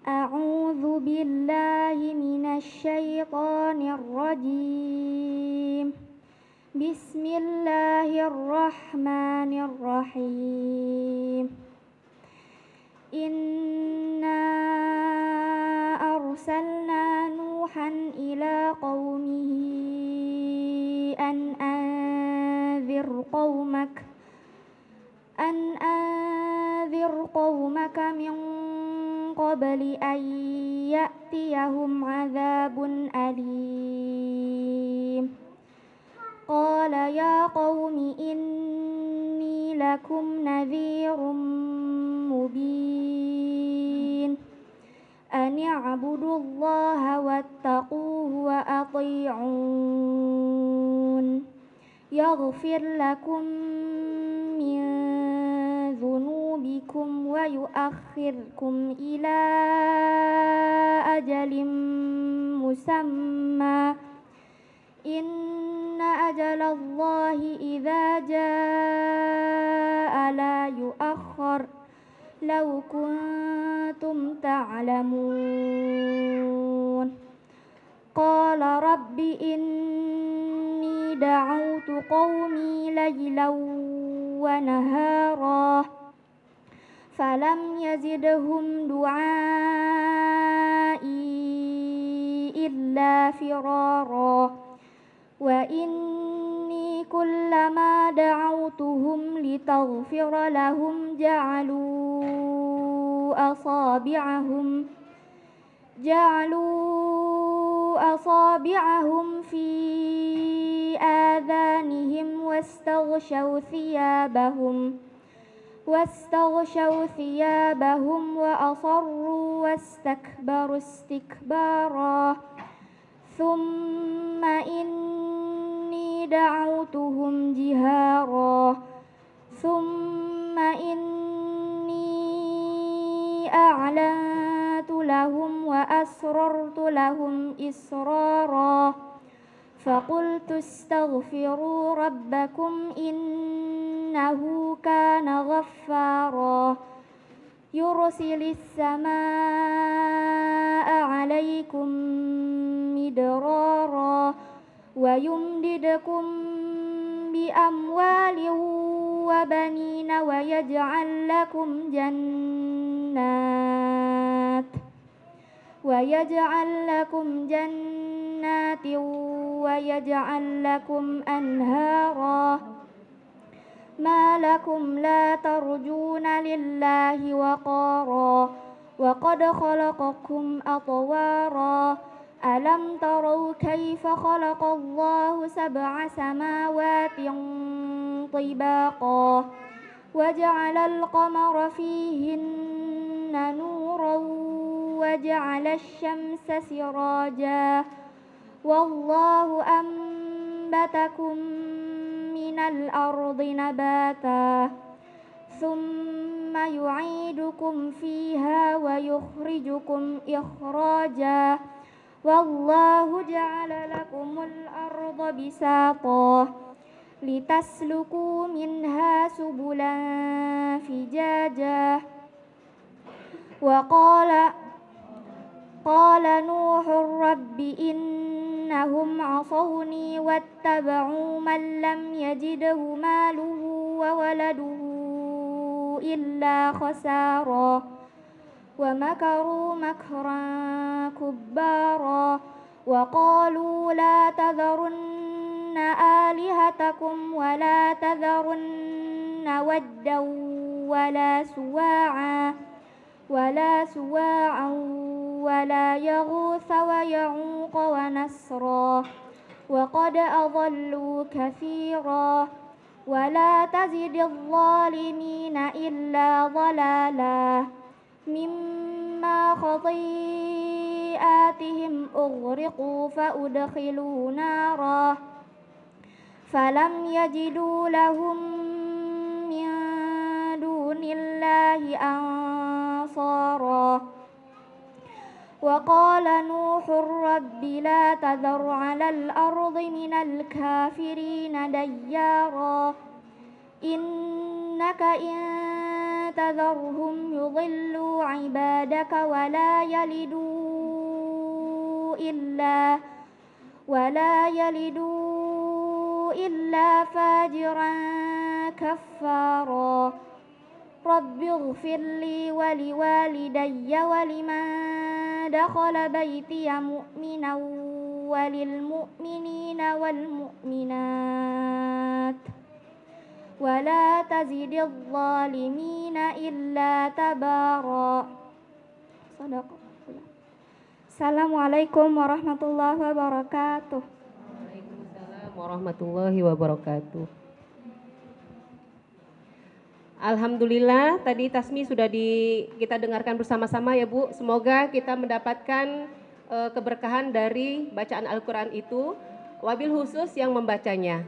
أعوذ بالله من الشيطان الرجيم. بسم الله الرحمن الرحيم. إنا أرسلنا نوحا إلى قومه أن أنذر قومك من قبل أن يأتيهم عذاب أليم. قال يا قوم إني لكم نذير مبين أن اعبدوا الله واتقوه وأطيعون يغفر لكم من ذنوبكم ويؤخركم إلى أجل مسمى إن أجل الله إذا جاء لا يؤخر لو كنتم تعلمون. قال رب إني دعوت قومي ليلا ونهارا فلم يزدهم دعائي إلا فرارا وإني كلما دعوتهم لتغفر لهم جعلوا أصابعهم في آذانهم واستغشوا ثيابهم وأصروا واستكبروا استكبارا ثم إني دعوتهم جهارا ثم إني أعلنت لهم وأسررت لهم إسرارا فقلت استغفروا ربكم إنه كان غفارا يرسل السماء عليكم مدرارا ويمددكم بأموال وبنين ويجعل لكم جنات ويجعل لكم أنهارا ما لكم لا ترجون لله وقارا وقد خلقكم أطوارا ألم تروا كيف خلق الله 7 سماوات طباقا وجعل القمر فيهن نورا وجعل الشمس سراجا والله أنبتكم من الأرض نباتا ثم يعيدكم فيها ويخرجكم إخراجا والله جعل لكم الأرض بساطا لتسلكوا منها سبلا فجاجا قال نوح رب إنهم عصوني واتبعوا من لم يجده ماله وولده إلا خسارا ومكروا مكرا كبارا وقالوا لا تذرن آلهتكم ولا تذرن ودا ولا سواعا ولا يغوث ويعوق ونسرا وقد أضلوا كثيرا ولا تزد الظالمين إلا ضلالا مما خطيئاتهم أغرقوا فأدخلوا نارا فلم يجدوا لهم من دون الله أنصارا وقال نوح رب لا تذر على الأرض من الكافرين ديارا إنك إن تذرهم يضلوا عبادك ولا يلدوا إلا فاجرا كفارا رب اغفر لي ولوالدي ولمن دخل بيتي مؤمنا وللمؤمنين والمؤمنات ولا تزد الظالمين إلا تبارا. صدق. Assalamualaikum warahmatullahi wabarakatuh. Waalaikumsalam warahmatullahi wabarakatuh. Alhamdulillah, tadi tasmi sudah kita dengarkan bersama-sama ya Bu. Semoga kita mendapatkan keberkahan dari bacaan Al-Quran itu, wabil khusus yang membacanya.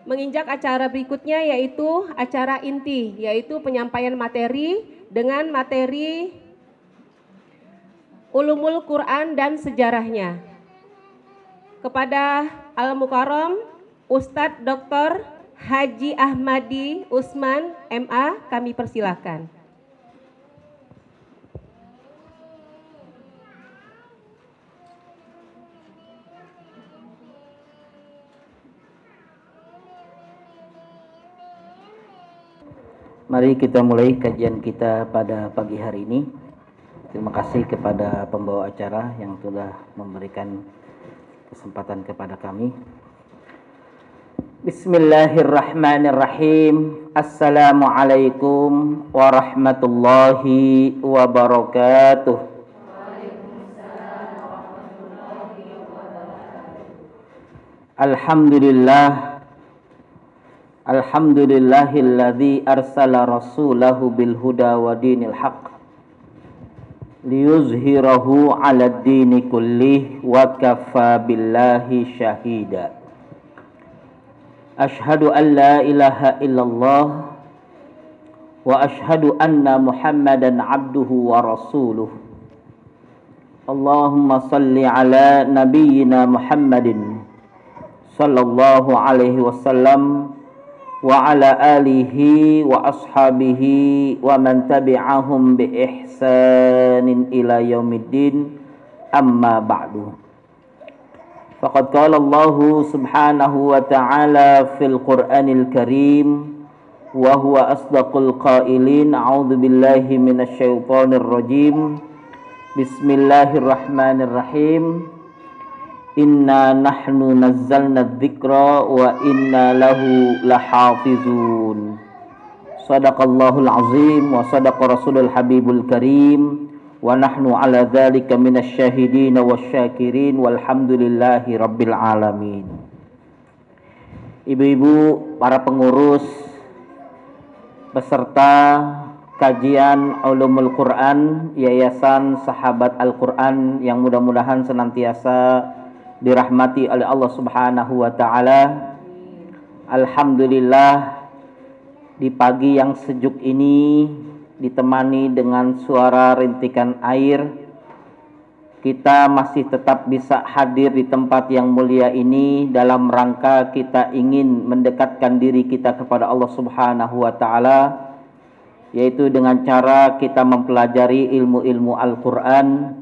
Menginjak acara berikutnya yaitu acara inti, yaitu penyampaian materi dengan materi Ulumul Quran dan sejarahnya. Kepada Al-Mukarram Ustadz Dr. Haji Ahmadi Usman MA kami persilahkan. Mari kita mulai kajian kita pada pagi hari ini. Terima kasih kepada pembawa acara yang sudah memberikan kesempatan kepada kami. Bismillahirrahmanirrahim. Assalamualaikum warahmatullahi wabarakatuh. Alhamdulillah. Alhamdulillahilladzi arsala rasulahu bil huda wa dinil haqq liyuzhirahu 'alad dini kullih wa kafa billahi syahida. Ashhadu an la ilaha illallah wa ashhadu anna Muhammadan 'abduhu wa rasuluh. Allahumma salli ala nabiyyina Muhammadin sallallahu alaihi wasallam wa ala alihi wa ashabihi wa man tabi'ahum bi ihsanin ila yaumiddin, amma ba'du. Faqad qala Allah subhanahu wa ta'ala fil Qur'anil Karim wa huwa asdaqul qailin. A'udzu billahi minasy syaithanir rajim. Bismillahirrahmanirrahim. Inna nahnu nazzalna dzikra wa inna lahu lahafizun. Shadaqallahul azim wa sadaqa rasulul habibul karim wa nahnu ala dzalika minasy syahidin wasyakirin walhamdulillahi rabbil alamin. Ibu-ibu, para pengurus peserta kajian Ulumul Quran Yayasan Sahabat Al-Quran yang mudah-mudahan senantiasa dirahmati oleh Allah Subhanahu wa taala. Alhamdulillah, di pagi yang sejuk ini ditemani dengan suara rintikan air, kita masih tetap bisa hadir di tempat yang mulia ini dalam rangka kita ingin mendekatkan diri kita kepada Allah Subhanahu wa taala, yaitu dengan cara kita mempelajari ilmu-ilmu Al-Quran.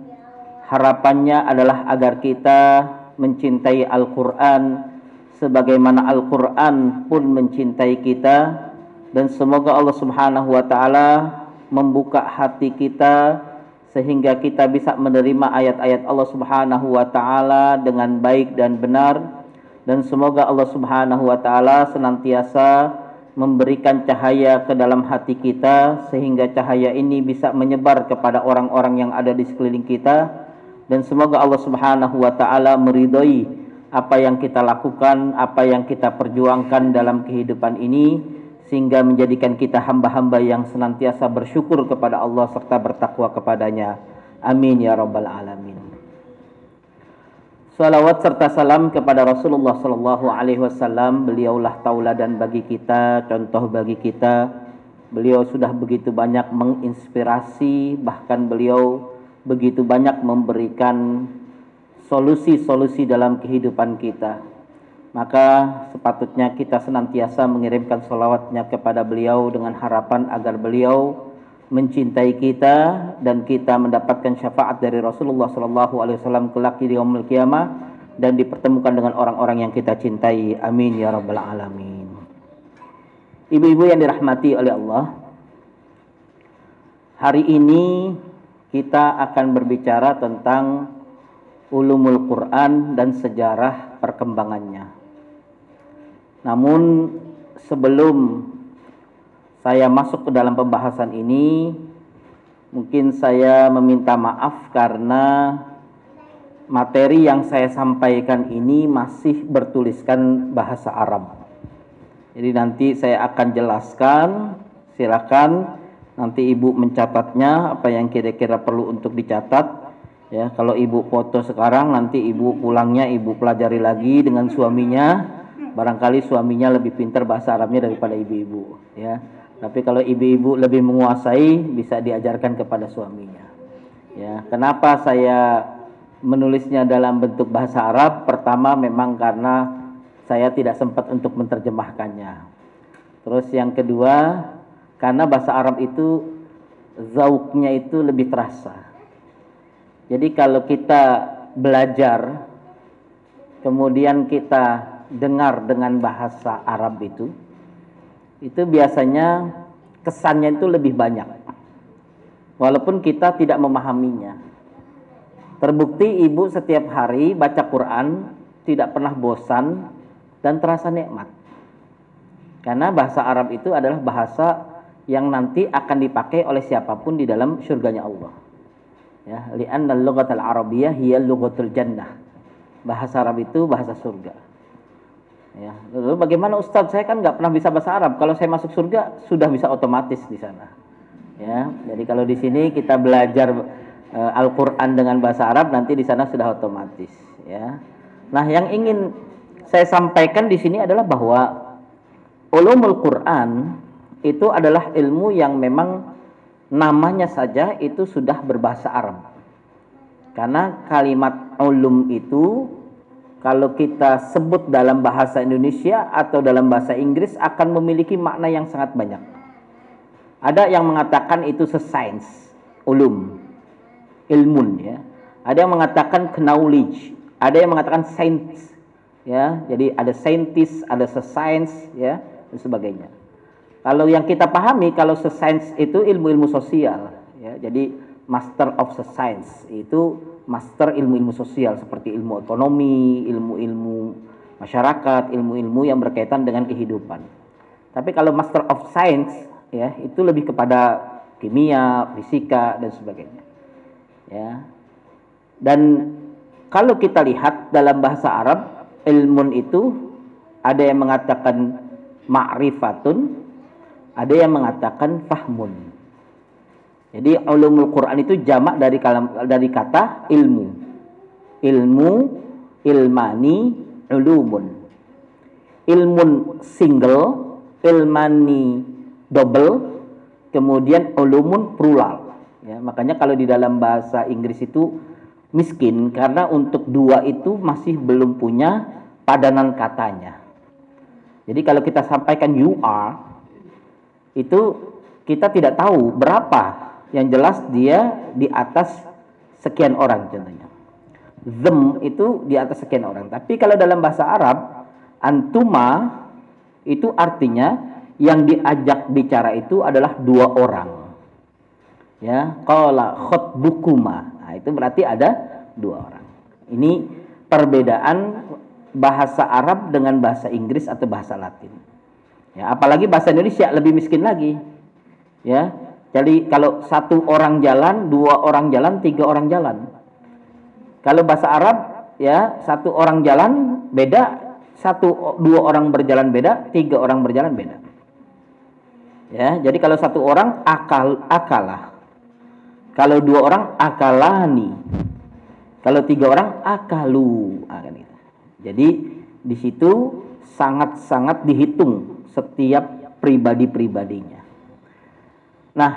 Harapannya adalah agar kita mencintai Al-Quran sebagaimana Al-Quran pun mencintai kita, dan semoga Allah Subhanahu wa taala membuka hati kita sehingga kita bisa menerima ayat-ayat Allah Subhanahu wa taala dengan baik dan benar, dan semoga Allah Subhanahu wa taala senantiasa memberikan cahaya ke dalam hati kita sehingga cahaya ini bisa menyebar kepada orang-orang yang ada di sekeliling kita. Dan semoga Allah Subhanahu wa taala meridhoi apa yang kita lakukan, apa yang kita perjuangkan dalam kehidupan ini, sehingga menjadikan kita hamba-hamba yang senantiasa bersyukur kepada Allah serta bertakwa kepadanya. Amin ya rabbal alamin. Salawat serta salam kepada Rasulullah sallallahu alaihi wasallam. Beliaulah tauladan bagi kita, contoh bagi kita. Beliau sudah begitu banyak menginspirasi, bahkan beliau begitu banyak memberikan solusi-solusi dalam kehidupan kita. Maka sepatutnya kita senantiasa mengirimkan salawatnya kepada beliau dengan harapan agar beliau mencintai kita dan kita mendapatkan syafaat dari Rasulullah SAW kelak di yaumul qiyamah dan dipertemukan dengan orang-orang yang kita cintai. Amin ya rabbal alamin. Ibu-ibu yang dirahmati oleh Allah, hari ini kita akan berbicara tentang ulumul Quran dan sejarah perkembangannya. Namun sebelum saya masuk ke dalam pembahasan ini, mungkin saya meminta maaf karena materi yang saya sampaikan ini masih bertuliskan bahasa Arab. Jadi nanti saya akan jelaskan, silakan nanti ibu mencatatnya apa yang kira-kira perlu untuk dicatat. Ya, kalau ibu foto sekarang, nanti ibu pulangnya ibu pelajari lagi dengan suaminya. Barangkali suaminya lebih pintar bahasa Arabnya daripada ibu-ibu. Ya, tapi kalau ibu-ibu lebih menguasai, bisa diajarkan kepada suaminya. Ya, kenapa saya menulisnya dalam bentuk bahasa Arab? Pertama memang karena saya tidak sempat untuk menerjemahkannya. Terus yang kedua, karena bahasa Arab itu zauknya itu lebih terasa. Jadi kalau kita belajar, kemudian kita dengar dengan bahasa Arab itu biasanya kesannya itu lebih banyak. Walaupun kita tidak memahaminya. Terbukti ibu setiap hari baca Quran tidak pernah bosan dan terasa nikmat. Karena bahasa Arab itu adalah bahasa yang nanti akan dipakai oleh siapapun di dalam surganya Allah. Ya, li'anna al-lughatal arabiyyah hiya lughatul jannah. Bahasa Arab itu bahasa surga. Ya, lalu bagaimana Ustadz? Saya kan nggak pernah bisa bahasa Arab. Kalau saya masuk surga sudah bisa otomatis di sana. Ya, jadi kalau di sini kita belajar Al-Quran dengan bahasa Arab, nanti di sana sudah otomatis. Ya. Nah, yang ingin saya sampaikan di sini adalah bahwa ulumul Quran itu adalah ilmu yang memang namanya saja itu sudah berbahasa Arab. Karena kalimat ulum itu kalau kita sebut dalam bahasa Indonesia atau dalam bahasa Inggris akan memiliki makna yang sangat banyak. Ada yang mengatakan itu science, ulum, ilmun, ya. Ada yang mengatakan knowledge, ada yang mengatakan science, ya. Jadi ada scientist, ada science, ya, dan sebagainya. Kalau yang kita pahami, kalau science itu ilmu-ilmu sosial, ya. Jadi master of science itu master ilmu-ilmu sosial seperti ilmu ekonomi, ilmu-ilmu masyarakat, ilmu-ilmu yang berkaitan dengan kehidupan. Tapi kalau master of science, ya, itu lebih kepada kimia, fisika dan sebagainya. Ya. Dan kalau kita lihat dalam bahasa Arab, ilmun itu ada yang mengatakan ma'rifatun, ada yang mengatakan fahmun. Jadi ulumul Quran itu jamak dari kata ilmu. Ilmu, ilmani, ulumun. Ilmun single, ilmani double, kemudian ulumun plural. Ya, makanya kalau di dalam bahasa Inggris itu miskin karena untuk dua itu masih belum punya padanan katanya. Jadi kalau kita sampaikan you are, itu kita tidak tahu berapa. Yang jelas dia di atas sekian orang contohnya. Them itu di atas sekian orang. Tapi kalau dalam bahasa Arab, antuma itu artinya yang diajak bicara itu adalah dua orang. Ya, qala khutbukuma. Nah, itu berarti ada dua orang. Ini perbedaan bahasa Arab dengan bahasa Inggris atau bahasa Latin. Ya, apalagi bahasa Indonesia lebih miskin lagi. Ya. Jadi kalau satu orang jalan, dua orang jalan, tiga orang jalan. Kalau bahasa Arab, ya, satu orang jalan beda, dua orang berjalan beda, tiga orang berjalan beda. Ya, jadi kalau satu orang akalah. Kalau dua orang akalani. Kalau tiga orang akalu. Nah, kan gitu. Jadi di situ sangat-sangat dihitung setiap pribadi-pribadinya. Nah,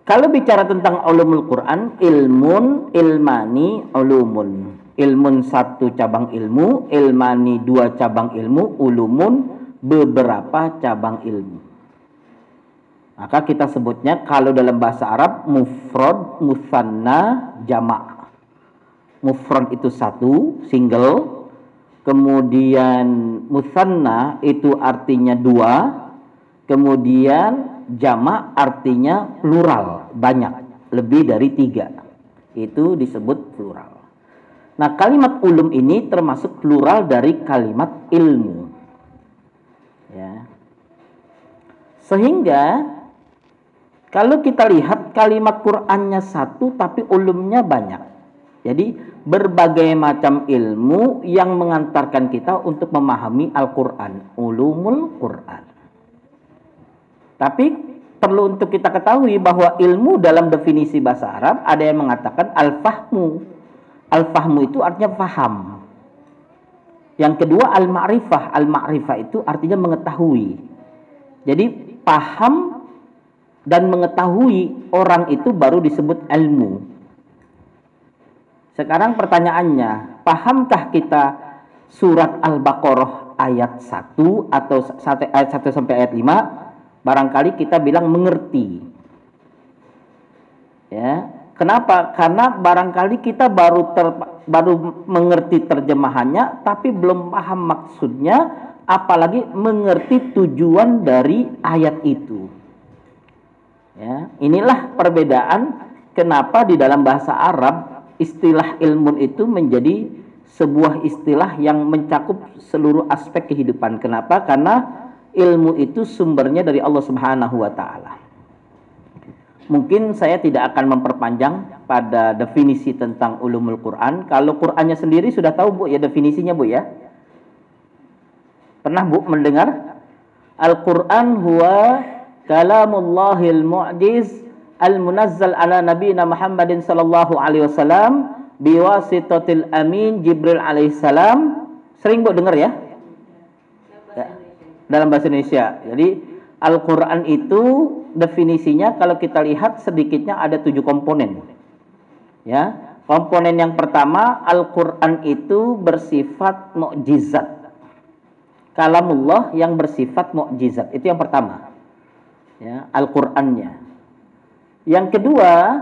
kalau bicara tentang ulumul Quran, ilmun, ilmani, ulumun. Ilmun satu cabang ilmu, ilmani dua cabang ilmu, ulumun beberapa cabang ilmu. Maka kita sebutnya kalau dalam bahasa Arab mufrad, musanna, jamak. Mufrad itu satu, single. Kemudian musanna itu artinya dua. Kemudian jamak artinya plural, banyak, lebih dari tiga. Itu disebut plural. Nah, kalimat ulum ini termasuk plural dari kalimat ilmu. Ya. Sehingga kalau kita lihat kalimat Qur'annya satu tapi ulumnya banyak. Jadi berbagai macam ilmu yang mengantarkan kita untuk memahami Al-Quran. Ulumul Quran. Tapi perlu untuk kita ketahui bahwa ilmu dalam definisi bahasa Arab ada yang mengatakan al-fahmu. Al-fahmu itu artinya faham. Yang kedua al-ma'rifah. Al-ma'rifah itu artinya mengetahui. Jadi paham dan mengetahui orang itu baru disebut ilmu. Sekarang pertanyaannya, pahamkah kita surat Al-Baqarah ayat 1 atau ayat 1 sampai ayat 5? Barangkali kita bilang mengerti. Ya, kenapa? Karena barangkali kita baru mengerti terjemahannya tapi belum paham maksudnya, apalagi mengerti tujuan dari ayat itu. Ya, inilah perbedaan kenapa di dalam bahasa Arab istilah ilmu itu menjadi sebuah istilah yang mencakup seluruh aspek kehidupan. Kenapa? Karena ilmu itu sumbernya dari Allah Subhanahu wa taala. Mungkin saya tidak akan memperpanjang pada definisi tentang ulumul Quran. Kalau Qurannya sendiri sudah tahu Bu ya definisinya Bu ya. Pernah Bu mendengar? Al-Quran huwa kalamullahil mu'jiz al-munazzal ala nabiyina Muhammadin sallallahu alaihi wasallam biwasitatil amin Jibril alaihi salam. Sering Bu dengar ya? Dalam bahasa Indonesia. Jadi Al-Quran itu definisinya kalau kita lihat sedikitnya ada 7 komponen. Ya, komponen yang pertama, Al-Quran itu bersifat mukjizat. Kalamullah yang bersifat mukjizat. Itu yang pertama. Ya, Al-Qur'annya. Yang kedua,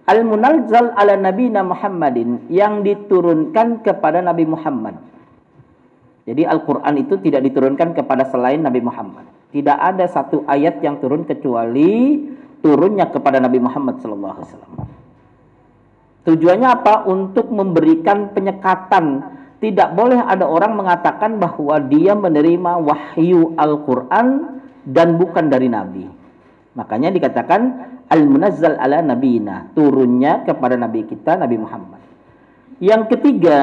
Al-Munazzal ala nabiyina Muhammadin, yang diturunkan kepada Nabi Muhammad. Jadi Al-Qur'an itu tidak diturunkan kepada selain Nabi Muhammad. Tidak ada satu ayat yang turun kecuali turunnya kepada Nabi Muhammad sallallahu alaihi wasallam. Tujuannya apa? Untuk memberikan penyekatan. Tidak boleh ada orang mengatakan bahwa dia menerima wahyu Al-Qur'an dan bukan dari Nabi. Makanya dikatakan Al-Munazzal ala nabiyina, turunnya kepada Nabi kita, Nabi Muhammad. Yang ketiga,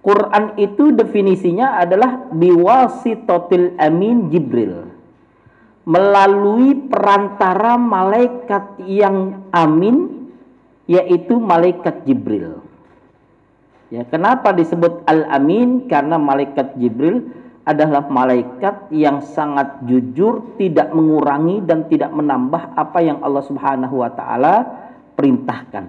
Quran itu definisinya adalah biwasitatil amin Jibril. Melalui perantara malaikat yang amin, yaitu malaikat Jibril. Ya, kenapa disebut Al-Amin? Karena malaikat Jibril adalah malaikat yang sangat jujur, tidak mengurangi dan tidak menambah apa yang Allah Subhanahu wa taala perintahkan.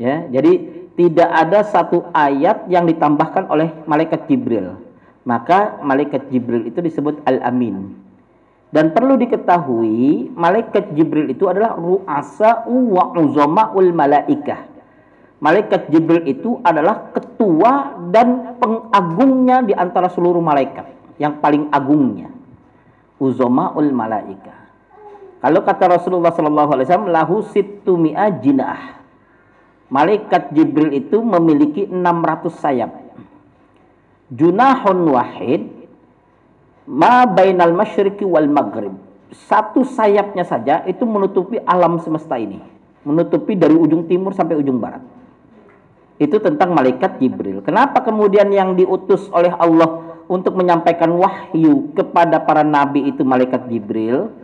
Ya, jadi tidak ada satu ayat yang ditambahkan oleh malaikat Jibril. Maka malaikat Jibril itu disebut Al-Amin. Dan perlu diketahui, malaikat Jibril itu adalah ru'asa'u wa uzama'ul malaikah. Malaikat Jibril itu adalah ketua dan pengagungnya di antara seluruh malaikat, yang paling agungnya. Uzama'ul malaikah. Kalau kata Rasulullah sallallahu alaihi wasallam, lahu sittumi'a jinah. Malaikat Jibril itu memiliki 600 sayap. Junahun wahid ma bainal masyriqi wal maghrib. Satu sayapnya saja itu menutupi alam semesta ini. Menutupi dari ujung timur sampai ujung barat. Itu tentang malaikat Jibril. Kenapa kemudian yang diutus oleh Allah untuk menyampaikan wahyu kepada para nabi itu malaikat Jibril?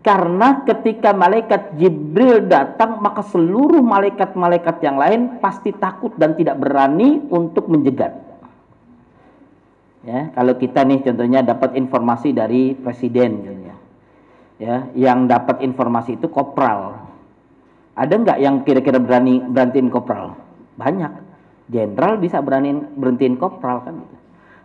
Karena ketika malaikat Jibril datang, maka seluruh malaikat-malaikat yang lain pasti takut dan tidak berani untuk menjegat. Ya, kalau kita nih contohnya dapat informasi dari presiden, ya, yang dapat informasi itu kopral. Ada nggak yang kira-kira berhentiin kopral? Banyak. Jenderal bisa berhentiin kopral kan gitu.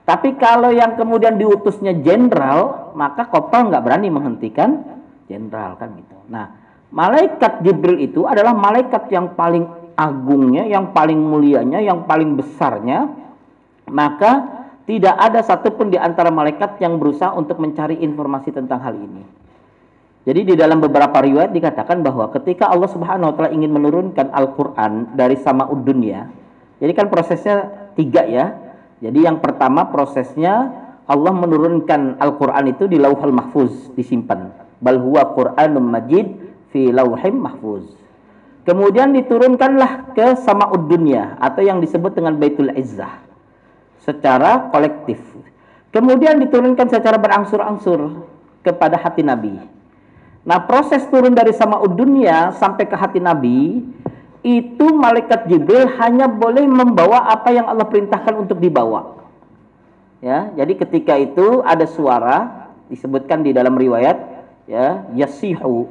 Tapi kalau yang kemudian diutusnya jenderal, maka kopal nggak berani menghentikan jenderal, kan gitu. Nah, malaikat Jibril itu adalah malaikat yang paling agungnya, yang paling mulianya, yang paling besarnya. Maka tidak ada satupun di antara malaikat yang berusaha untuk mencari informasi tentang hal ini. Jadi di dalam beberapa riwayat dikatakan bahwa ketika Allah Subhanahu wa taala ingin menurunkan Al-Qur'an dari sama'ud dunya. Jadi kan prosesnya 3 ya. Jadi yang pertama prosesnya Allah menurunkan Al-Qur'an itu di Lauhul Mahfuz, disimpan. Bal huwa Qur'anum Majid fi Lauhim Mahfuz. Kemudian diturunkanlah ke sama'ud dunya atau yang disebut dengan Baitul Izzah secara kolektif. Kemudian diturunkan secara berangsur-angsur kepada hati Nabi. Nah, proses turun dari sama'ud dunya sampai ke hati Nabi itu malaikat Jibril hanya boleh membawa apa yang Allah perintahkan untuk dibawa. Ya, jadi ketika itu ada suara disebutkan di dalam riwayat ya, yasihu,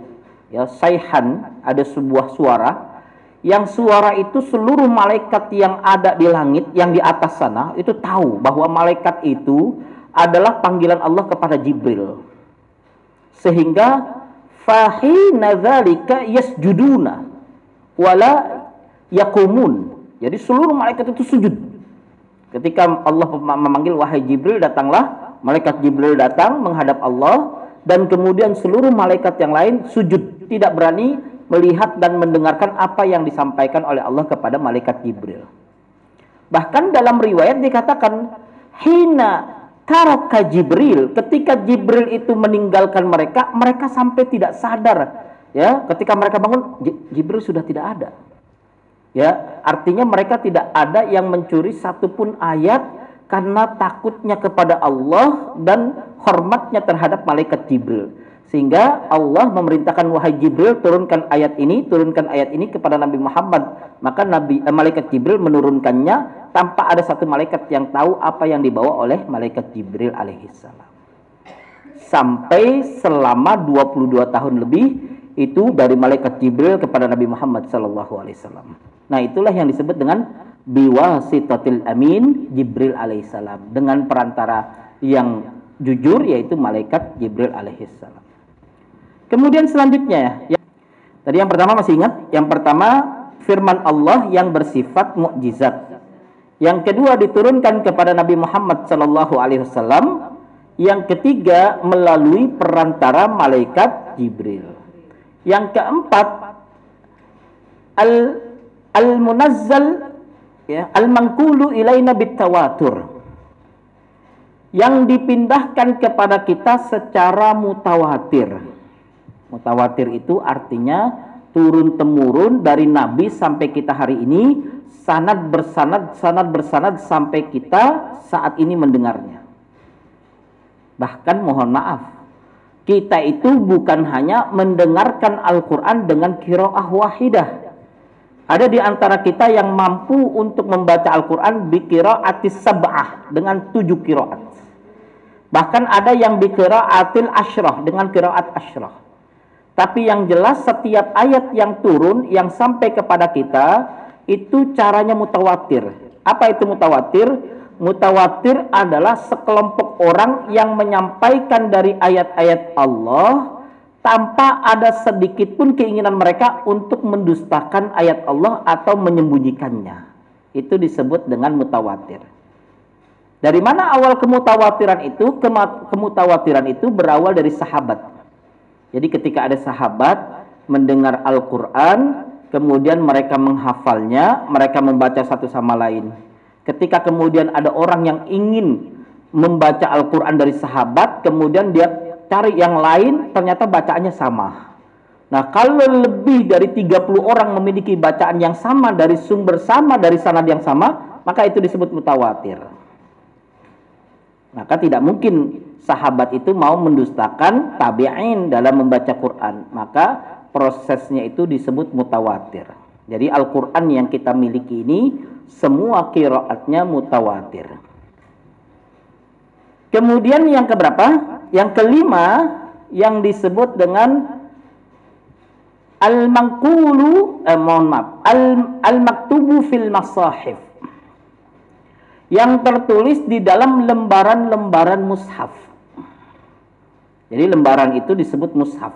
ya, sayhan, ada sebuah suara yang suara itu seluruh malaikat yang ada di langit yang di atas sana itu tahu bahwa malaikat itu adalah panggilan Allah kepada Jibril. Sehingga fahina dzalika yasjuduna wala yaqumun. Jadi seluruh malaikat itu sujud. Ketika Allah memanggil wahai Jibril, datanglah malaikat Jibril datang menghadap Allah dan kemudian seluruh malaikat yang lain sujud, tidak berani melihat dan mendengarkan apa yang disampaikan oleh Allah kepada malaikat Jibril. Bahkan dalam riwayat dikatakan hina taraka Jibril, ketika Jibril itu meninggalkan mereka, mereka sampai tidak sadar. Ya, ketika mereka bangun, Jibril sudah tidak ada. Ya, artinya mereka tidak ada yang mencuri satupun ayat karena takutnya kepada Allah dan hormatnya terhadap malaikat Jibril. Sehingga Allah memerintahkan wahai Jibril turunkan ayat ini kepada Nabi Muhammad. Maka malaikat Jibril menurunkannya tanpa ada satu malaikat yang tahu apa yang dibawa oleh malaikat Jibril alaihissalam. Sampai selama 22 tahun lebih itu dari malaikat Jibril kepada Nabi Muhammad sallallahu alaihi wasallam. Nah, itulah yang disebut dengan biwasitatil amin Jibril alaihissalam, dengan perantara yang jujur yaitu malaikat Jibril alaihissalam. Kemudian selanjutnya ya. Tadi yang pertama masih ingat? Yang pertama firman Allah yang bersifat mukjizat. Yang kedua diturunkan kepada Nabi Muhammad sallallahu alaihi wasallam. Yang ketiga melalui perantara malaikat Jibril. Yang keempat al-munazzal ya, al-manqulu ilaina bitawatur. Yang dipindahkan kepada kita secara mutawatir. Mutawatir itu artinya turun temurun dari Nabi sampai kita hari ini, sanad bersanad sampai kita saat ini mendengarnya. Bahkan mohon maaf, kita itu bukan hanya mendengarkan Al-Quran dengan qiraah wahidah. Ada di antara kita yang mampu untuk membaca Al-Quran biqiraatis sab'ah dengan 7 qiraat. Bahkan ada yang biqiraatil asyrah dengan qiraat asyrah. Tapi yang jelas setiap ayat yang turun yang sampai kepada kita itu caranya mutawatir. Apa itu mutawatir? Mutawatir adalah sekelompok orang yang menyampaikan dari ayat-ayat Allah tanpa ada sedikit pun keinginan mereka untuk mendustakan ayat Allah atau menyembunyikannya. Itu disebut dengan mutawatir. Dari mana awal kemutawatiran itu? Kemutawatiran itu berawal dari sahabat. Jadi ketika ada sahabat mendengar Al-Quran, kemudian mereka menghafalnya, mereka membaca satu sama lain. Ketika kemudian ada orang yang ingin membaca Al-Quran dari sahabat, kemudian dia cari yang lain, ternyata bacaannya sama. Nah, kalau lebih dari 30 orang memiliki bacaan yang sama, dari sumber sama, dari sanad yang sama, maka itu disebut mutawatir. Maka tidak mungkin sahabat itu mau mendustakan tabi'in dalam membaca Quran. Maka prosesnya itu disebut mutawatir. Jadi Al-Quran yang kita miliki ini semua qiraatnya mutawatir. Kemudian yang keberapa? Yang kelima yang disebut dengan al-manqulu, al-maktubu fil masahif. yang tertulis di dalam lembaran-lembaran mushaf. Jadi lembaran itu disebut mushaf.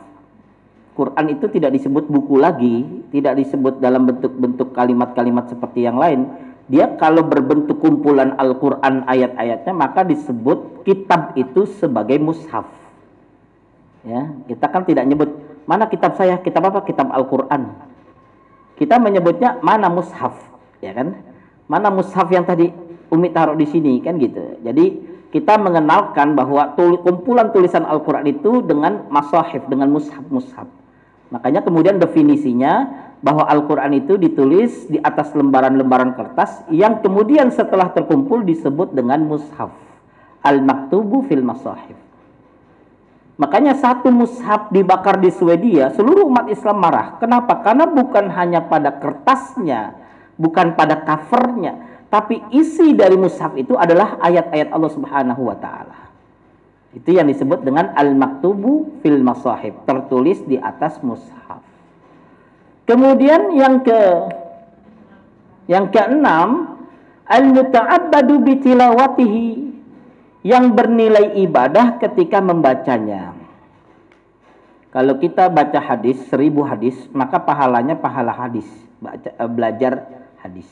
Quran itu tidak disebut buku lagi, tidak disebut dalam bentuk-bentuk kalimat-kalimat seperti yang lain. Dia kalau berbentuk kumpulan Al-Quran ayat-ayatnya, maka disebut kitab itu sebagai mushaf. Ya, kita kan tidak nyebut mana kitab saya, kitab apa? Kitab Al-Quran. Kita menyebutnya mana mushaf, ya kan? Mana mushaf yang tadi Umi taruh di sini, kan gitu. Jadi kita mengenalkan bahwa kumpulan tulisan Al-Quran itu dengan masahif, dengan mushaf-mushaf. Makanya kemudian definisinya bahwa Al-Quran itu ditulis di atas lembaran-lembaran kertas yang kemudian setelah terkumpul disebut dengan mushaf. Al-maktubu fil masahif. Makanya satu mushaf dibakar di Swedia, seluruh umat Islam marah. Kenapa? Karena bukan hanya pada kertasnya, bukan pada covernya, tapi isi dari mushaf itu adalah ayat-ayat Allah Subhanahu wa taala. Itu yang disebut dengan al-maktubu fil masahif, tertulis di atas mushaf. Kemudian yang keenam, al-muta'abbadu bi tilawatihi, yang bernilai ibadah ketika membacanya. Kalau kita baca hadis, 1000 hadis, maka pahalanya pahala hadis, belajar hadis.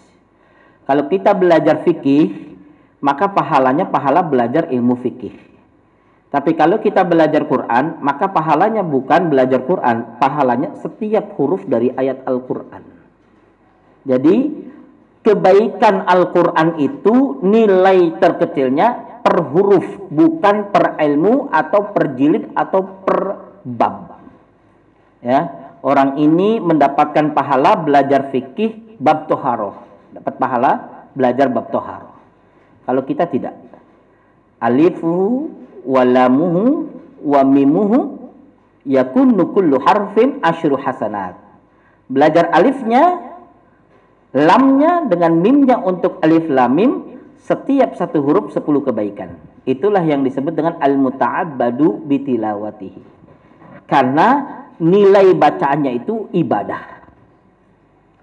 Kalau kita belajar fikih, maka pahalanya pahala belajar ilmu fikih. Tapi kalau kita belajar Quran, maka pahalanya bukan belajar Quran, pahalanya setiap huruf dari ayat Al-Quran. Jadi, kebaikan Al-Quran itu nilai terkecilnya per huruf, bukan per ilmu atau per jilid atau per bab. Ya, orang ini mendapatkan pahala belajar fikih bab toharoh, dapat pahala belajar bab toharoh. Kalau kita tidak, alifuhu walamuhu wa mimuhu yakunu kullu harfin asyru hasanat. Belajar alifnya, lamnya dengan mimnya untuk alif lam mim, setiap satu huruf 10 kebaikan. Itulah yang disebut dengan al-muta'abbadu bitilawatihi. Karena nilai bacaannya itu ibadah.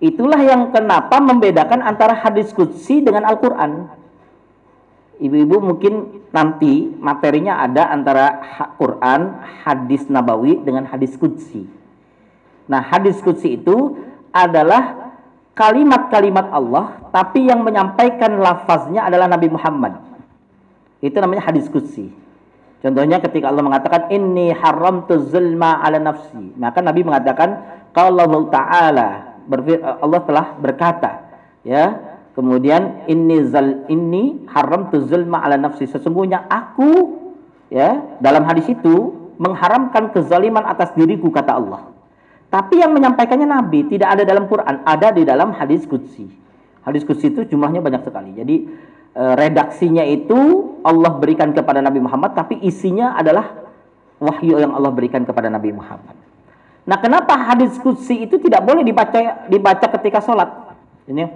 Itulah yang kenapa membedakan antara hadis qudsi dengan Al-Quran. Ibu-ibu mungkin nanti materinya ada antara Quran, hadis nabawi dengan hadis qudsi. Nah, hadis qudsi itu adalah kalimat-kalimat Allah, tapi yang menyampaikan lafaznya adalah Nabi Muhammad. Itu namanya hadis qudsi. Contohnya ketika Allah mengatakan inni haramtu zulma ala nafsi, maka Nabi mengatakan kalau Allah Ta'ala, Allah telah berkata, ya, kemudian inni haramtu zulma ala nafsi, sesungguhnya aku, ya, dalam hadis itu mengharamkan kezaliman atas diriku, kata Allah. Tapi yang menyampaikannya Nabi, tidak ada dalam Quran, ada di dalam hadis qudsi. Hadis qudsi itu jumlahnya banyak sekali. Jadi redaksinya itu Allah berikan kepada Nabi Muhammad, tapi isinya adalah wahyu yang Allah berikan kepada Nabi Muhammad. Nah, kenapa hadis qudsi itu tidak boleh dibaca ketika sholat? Ini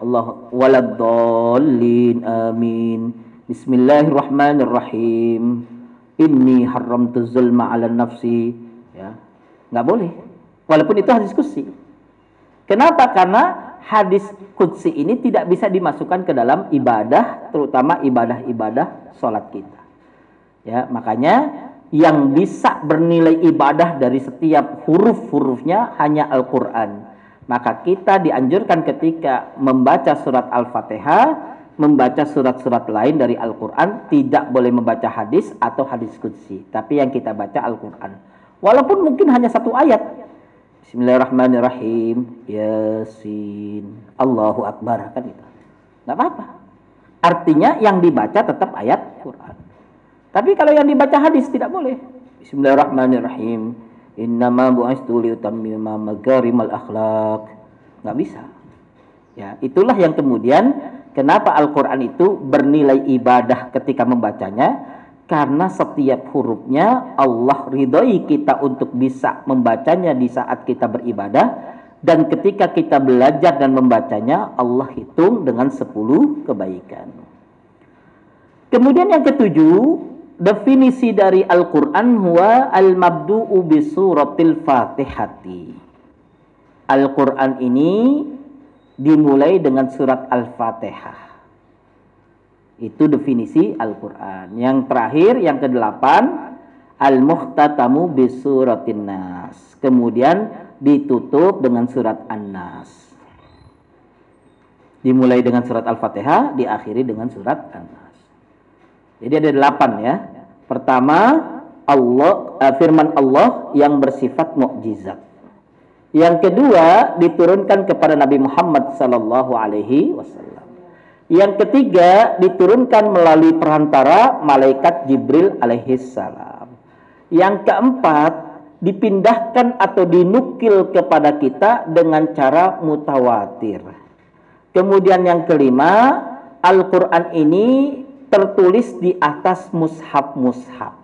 Allah waladdallin amin. Bismillahirrahmanirrahim. Inni haramtu zulma 'ala nafsi. Ya, nggak boleh. Walaupun itu hadis qudsi. Kenapa? Karena hadis qudsi ini tidak bisa dimasukkan ke dalam ibadah, terutama ibadah-ibadah sholat kita. Ya, makanya yang bisa bernilai ibadah dari setiap huruf-hurufnya hanya Al-Quran. Maka kita dianjurkan ketika membaca surat Al-Fatihah, membaca surat-surat lain dari Al-Quran, tidak boleh membaca hadis atau hadis qudsi. Tapi yang kita baca Al-Quran. Walaupun mungkin hanya satu ayat. Bismillahirrahmanirrahim. Yasin. Allahu Akbar. Kan itu. Nggak apa-apa. Artinya yang dibaca tetap ayat Quran. Tapi kalau yang dibaca hadis tidak boleh. Bismillahirrahmanirrahim. Innama bu'istu liutammima magarimal akhlaq. Nggak bisa. Ya, itulah yang kemudian kenapa Al-Quran itu bernilai ibadah ketika membacanya. Karena setiap hurufnya Allah ridhoi kita untuk bisa membacanya di saat kita beribadah. Dan ketika kita belajar dan membacanya, Allah hitung dengan 10 kebaikan. Kemudian yang ketujuh, definisi dari Al-Quran huwa al-mabdu'u bisuratil fatihati. Al-Quran ini dimulai dengan surat Al-Fatihah. Itu definisi Al-Quran. Yang terakhir, yang ke-8, al-muhtatamu bisuratin nas. Kemudian ditutup dengan surat An-Nas. Dimulai dengan surat Al-Fatihah, diakhiri dengan surat An-Nas. Jadi ada 8 ya. Pertama, firman Allah yang bersifat mukjizat. Yang kedua, diturunkan kepada Nabi Muhammad sallallahu alaihi wasallam. Yang ketiga, diturunkan melalui perantara malaikat Jibril alaihissalam. Yang keempat, dipindahkan atau dinukil kepada kita dengan cara mutawatir. Kemudian yang kelima, Al-Quran ini tertulis di atas mushaf-mushaf.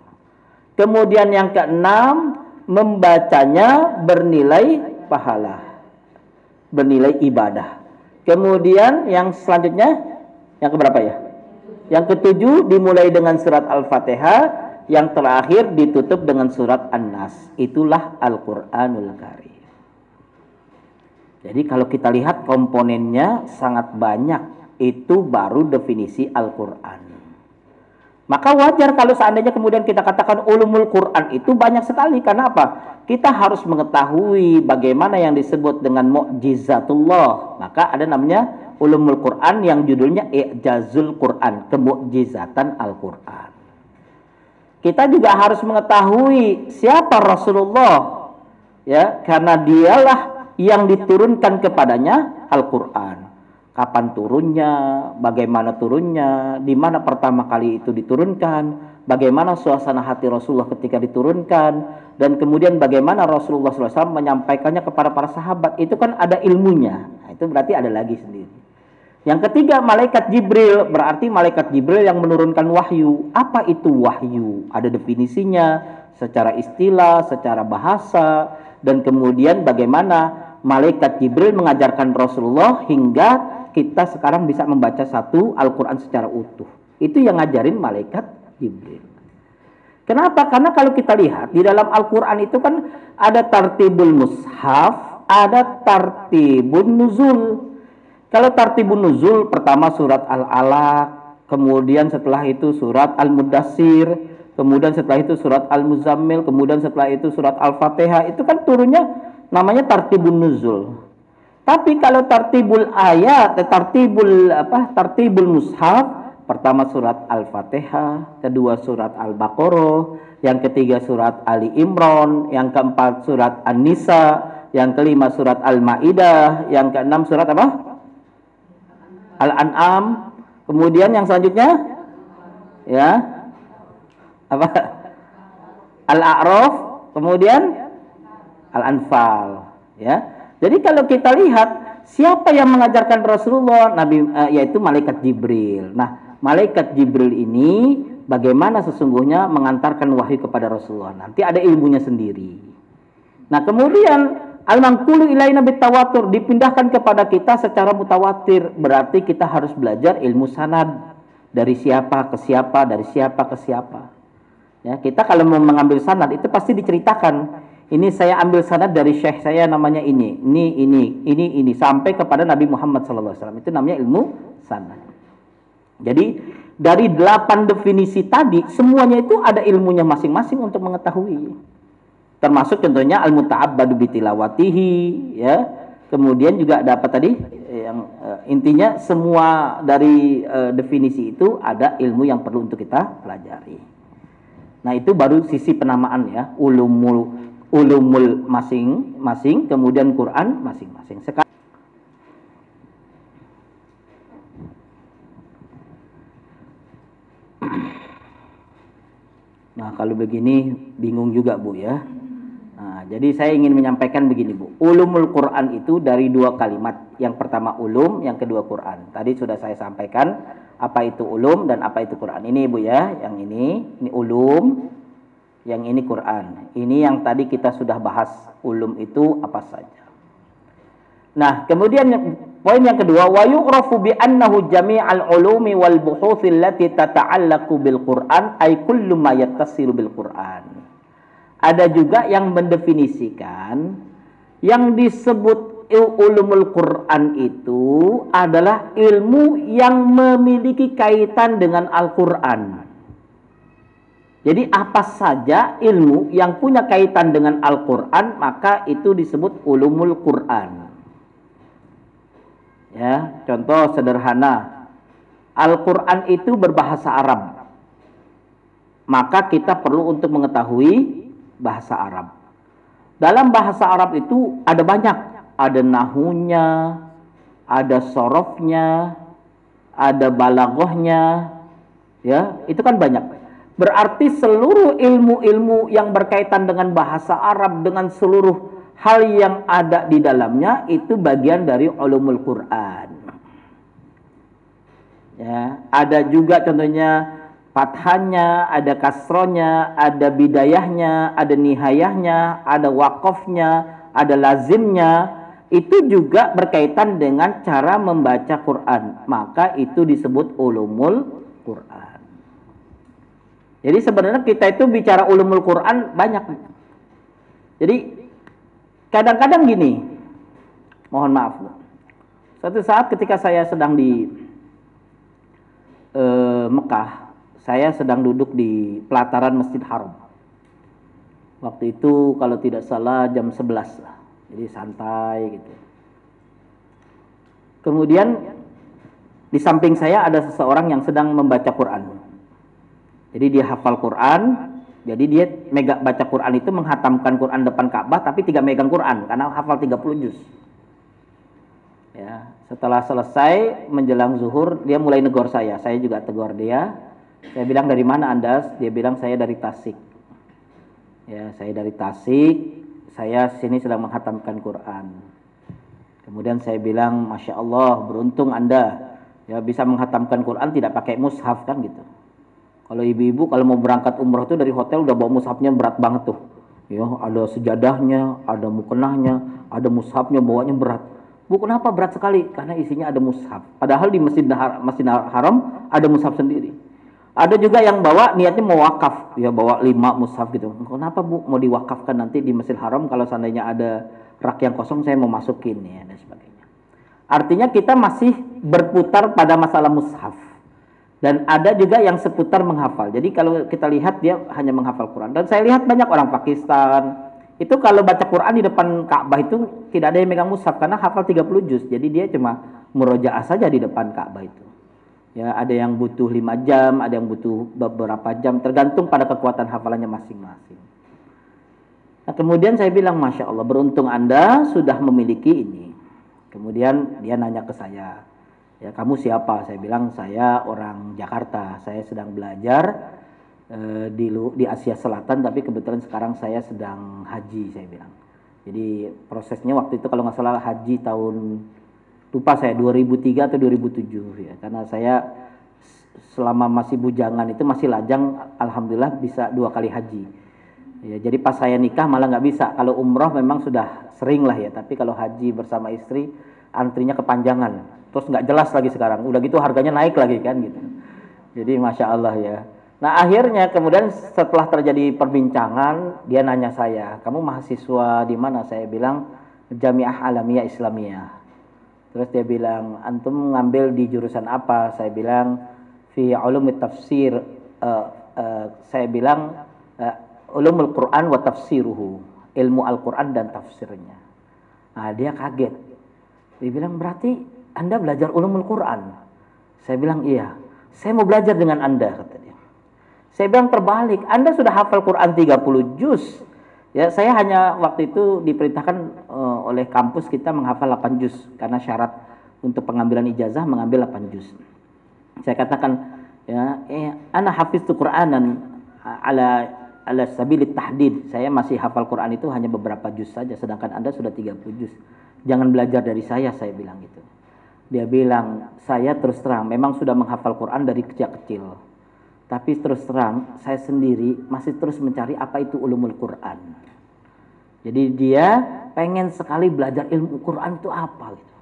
Kemudian yang keenam, membacanya bernilai pahala, bernilai ibadah. Kemudian yang selanjutnya, yang keberapa ya? Yang ketujuh dimulai dengan surat Al-Fatihah, yang terakhir ditutup dengan surat An-Nas. Itulah Al-Quranul Karim. Jadi kalau kita lihat komponennya sangat banyak, itu baru definisi Al-Quran. Maka wajar kalau seandainya kemudian kita katakan ulumul Quran itu banyak sekali. Karena apa? Kita harus mengetahui bagaimana yang disebut dengan mukjizatullah. Maka ada namanya ulumul Quran yang judulnya I'jazul Quran, kemukjizatan Al-Quran. Kita juga harus mengetahui siapa Rasulullah, ya, karena dialah yang diturunkan kepadanya Al-Quran. Kapan turunnya, bagaimana turunnya, di mana pertama kali itu diturunkan, bagaimana suasana hati Rasulullah ketika diturunkan, dan kemudian bagaimana Rasulullah SAW menyampaikannya kepada para sahabat. Itu kan ada ilmunya. Nah, itu berarti ada lagi sendiri. Yang ketiga, malaikat Jibril. Berarti malaikat Jibril yang menurunkan wahyu. Apa itu wahyu? Ada definisinya secara istilah, secara bahasa, dan kemudian bagaimana malaikat Jibril mengajarkan Rasulullah hingga kita sekarang bisa membaca satu Al-Quran secara utuh. Itu yang ngajarin malaikat Jibril. Kenapa? Karena kalau kita lihat di dalam Al-Quran itu kan ada tartibul mushaf, ada tartibun nuzul. Kalau tartibun nuzul, pertama surat Al-Alaq, kemudian setelah itu surat Al-Mudassir, kemudian setelah itu surat Al-Muzammil, kemudian setelah itu surat Al-Fatihah. Itu kan turunnya namanya tartibun nuzul. Tapi kalau tartibul ayat, tartibul mushaf, pertama surat Al-Fatihah, kedua surat Al-Baqarah, yang ketiga surat Ali Imran, yang keempat surat An-Nisa, yang kelima surat Al-Maidah, yang keenam surat apa? Al-An'am. Kemudian yang selanjutnya ya apa? Al-A'raf, kemudian Al-Anfal, ya. Jadi kalau kita lihat siapa yang mengajarkan Rasulullah, yaitu malaikat Jibril. Nah, malaikat Jibril ini bagaimana sesungguhnya mengantarkan wahyu kepada Rasulullah. Nanti ada ilmunya sendiri. Nah, kemudian al-manqulu ilaina bitawatur, dipindahkan kepada kita secara mutawatir. Berarti kita harus belajar ilmu sanad. Dari siapa ke siapa, dari siapa ke siapa. Ya, kita kalau mau mengambil sanad itu pasti diceritakan. Ini saya ambil sanad dari syekh saya namanya ini sampai kepada Nabi Muhammad SAW. Itu namanya ilmu sanad. Jadi dari 8 definisi tadi semuanya itu ada ilmunya masing-masing untuk mengetahui. Termasuk contohnya al-muta'abbadu bitilawatihi, ya. Kemudian juga ada apa tadi? Yang intinya semua dari definisi itu ada ilmu yang perlu untuk kita pelajari. Nah, itu baru sisi penamaan ya, ulumul masing-masing, kemudian Quran masing-masing. Sekarang nah, kalau begini bingung juga Bu ya. Nah, jadi saya ingin menyampaikan begini Bu. Ulumul Quran itu dari 2 kalimat. Yang pertama ulum, yang kedua Quran. Tadi sudah saya sampaikan apa itu ulum dan apa itu Quran. Ini Bu ya, yang ini ulum. Yang ini Quran. Ini yang tadi kita sudah bahas. Ulum itu apa saja. Nah, kemudian poin yang kedua, wa yu'rafu bi annahu jami'al ulumi wal buhuthi allati tata'allaqu bil Qur'an ay kullu ma yattasilu bil Qur'an. Ada juga yang mendefinisikan yang disebut ulumul Quran itu adalah ilmu yang memiliki kaitan dengan Al-Quran. Jadi apa saja ilmu yang punya kaitan dengan Al-Quran, maka itu disebut ulumul Quran. Ya, contoh sederhana, Al-Quran itu berbahasa Arab. Maka kita perlu untuk mengetahui bahasa Arab. Dalam bahasa Arab itu ada banyak, ada nahunya, ada sorofnya, ada balaghahnya, ya, itu kan banyak. Berarti seluruh ilmu-ilmu yang berkaitan dengan bahasa Arab, dengan seluruh hal yang ada di dalamnya, itu bagian dari ulumul Quran. Ya, ada juga contohnya fathahnya, ada kasrohnya, ada bidayahnya, ada nihayahnya, ada wakofnya, ada lazimnya. Itu juga berkaitan dengan cara membaca Quran. Maka itu disebut ulumul Quran. Jadi sebenarnya kita itu bicara ulumul Quran banyak. Jadi kadang-kadang gini, mohon maaf. Suatu saat ketika saya sedang di Mekah, saya sedang duduk di pelataran Masjid Haram. Waktu itu kalau tidak salah jam 11 lah. Jadi santai gitu. Kemudian di samping saya ada seseorang yang sedang membaca Quran. Jadi dia hafal Quran. Jadi dia baca Quran itu menghatamkan Quran depan Ka'bah, tapi tidak megang Quran karena hafal 30 juz. Ya, setelah selesai menjelang zuhur, dia mulai negor saya. Saya juga tegur dia. Saya bilang, dari mana Anda? Dia bilang, saya dari Tasik. Ya, saya dari Tasik. Saya sini sedang menghatamkan Quran. Kemudian saya bilang, Masya Allah, beruntung Anda ya bisa menghatamkan Quran tidak pakai mushaf kan gitu. Kalau ibu-ibu kalau mau berangkat umroh itu dari hotel udah bawa mushafnya berat banget tuh. Ya, ada sejadahnya, ada mukenahnya, ada mushafnya bawanya berat. Bu, kenapa berat sekali? Karena isinya ada mushaf. Padahal di Masjid Haram ada mushaf sendiri. Ada juga yang bawa niatnya mau wakaf, ya bawa 5 mushaf gitu. Kenapa Bu mau diwakafkan nanti di Masjid Haram kalau seandainya ada rak yang kosong saya mau masukin ya dan sebagainya. Artinya kita masih berputar pada masalah mushaf. Dan ada juga yang seputar menghafal. Jadi kalau kita lihat dia hanya menghafal Quran. Dan saya lihat banyak orang Pakistan itu kalau baca Quran di depan Ka'bah itu tidak ada yang megang mushaf karena hafal 30 juz. Jadi dia cuma murojaah saja di depan Ka'bah itu. Ya, ada yang butuh 5 jam, ada yang butuh beberapa jam, tergantung pada kekuatan hafalannya masing-masing. Nah, kemudian saya bilang, Masya Allah, beruntung Anda sudah memiliki ini. Kemudian dia nanya ke saya, ya kamu siapa? Saya bilang, saya orang Jakarta, saya sedang belajar di Asia Selatan, tapi kebetulan sekarang saya sedang haji, saya bilang. Jadi prosesnya waktu itu kalau nggak salah haji tahun, lupa saya 2003 atau 2007 ya, karena saya selama masih bujangan itu masih lajang, alhamdulillah bisa 2 kali haji. Ya, jadi pas saya nikah malah nggak bisa. Kalau umroh memang sudah sering lah ya, tapi kalau haji bersama istri antrinya kepanjangan, terus nggak jelas lagi sekarang. Udah gitu harganya naik lagi kan gitu. Jadi Masya Allah ya. Nah akhirnya kemudian setelah terjadi perbincangan, dia nanya saya, kamu mahasiswa di mana? Saya bilang Jamiah Alamiyah Islamiyah. Terus dia bilang, antum ngambil di jurusan apa? Saya bilang fi ulumut tafsir. Saya bilang ulumul Quran wa tafsiruhu, ilmu Al-Quran dan tafsirnya. Nah dia kaget. Dia bilang, berarti Anda belajar ulumul Quran? Saya bilang iya. Saya mau belajar dengan Anda, kata dia. Saya bilang terbalik, Anda sudah hafal Quran 30 juz. Ya, saya hanya waktu itu diperintahkan oleh kampus kita menghafal 8 juz karena syarat untuk pengambilan ijazah mengambil 8 juz. Saya katakan, ya, ana hafiztu Qur'anan ala sabilit tahdid. Saya masih hafal Quran itu hanya beberapa juz saja, sedangkan Anda sudah 30 juz. Jangan belajar dari saya bilang gitu. Dia bilang, saya terus terang memang sudah menghafal Quran dari kecil-kecil. Tapi terus terang, saya sendiri masih terus mencari apa itu ulumul Quran. Jadi dia pengen sekali belajar ilmu Quran itu apa gitu.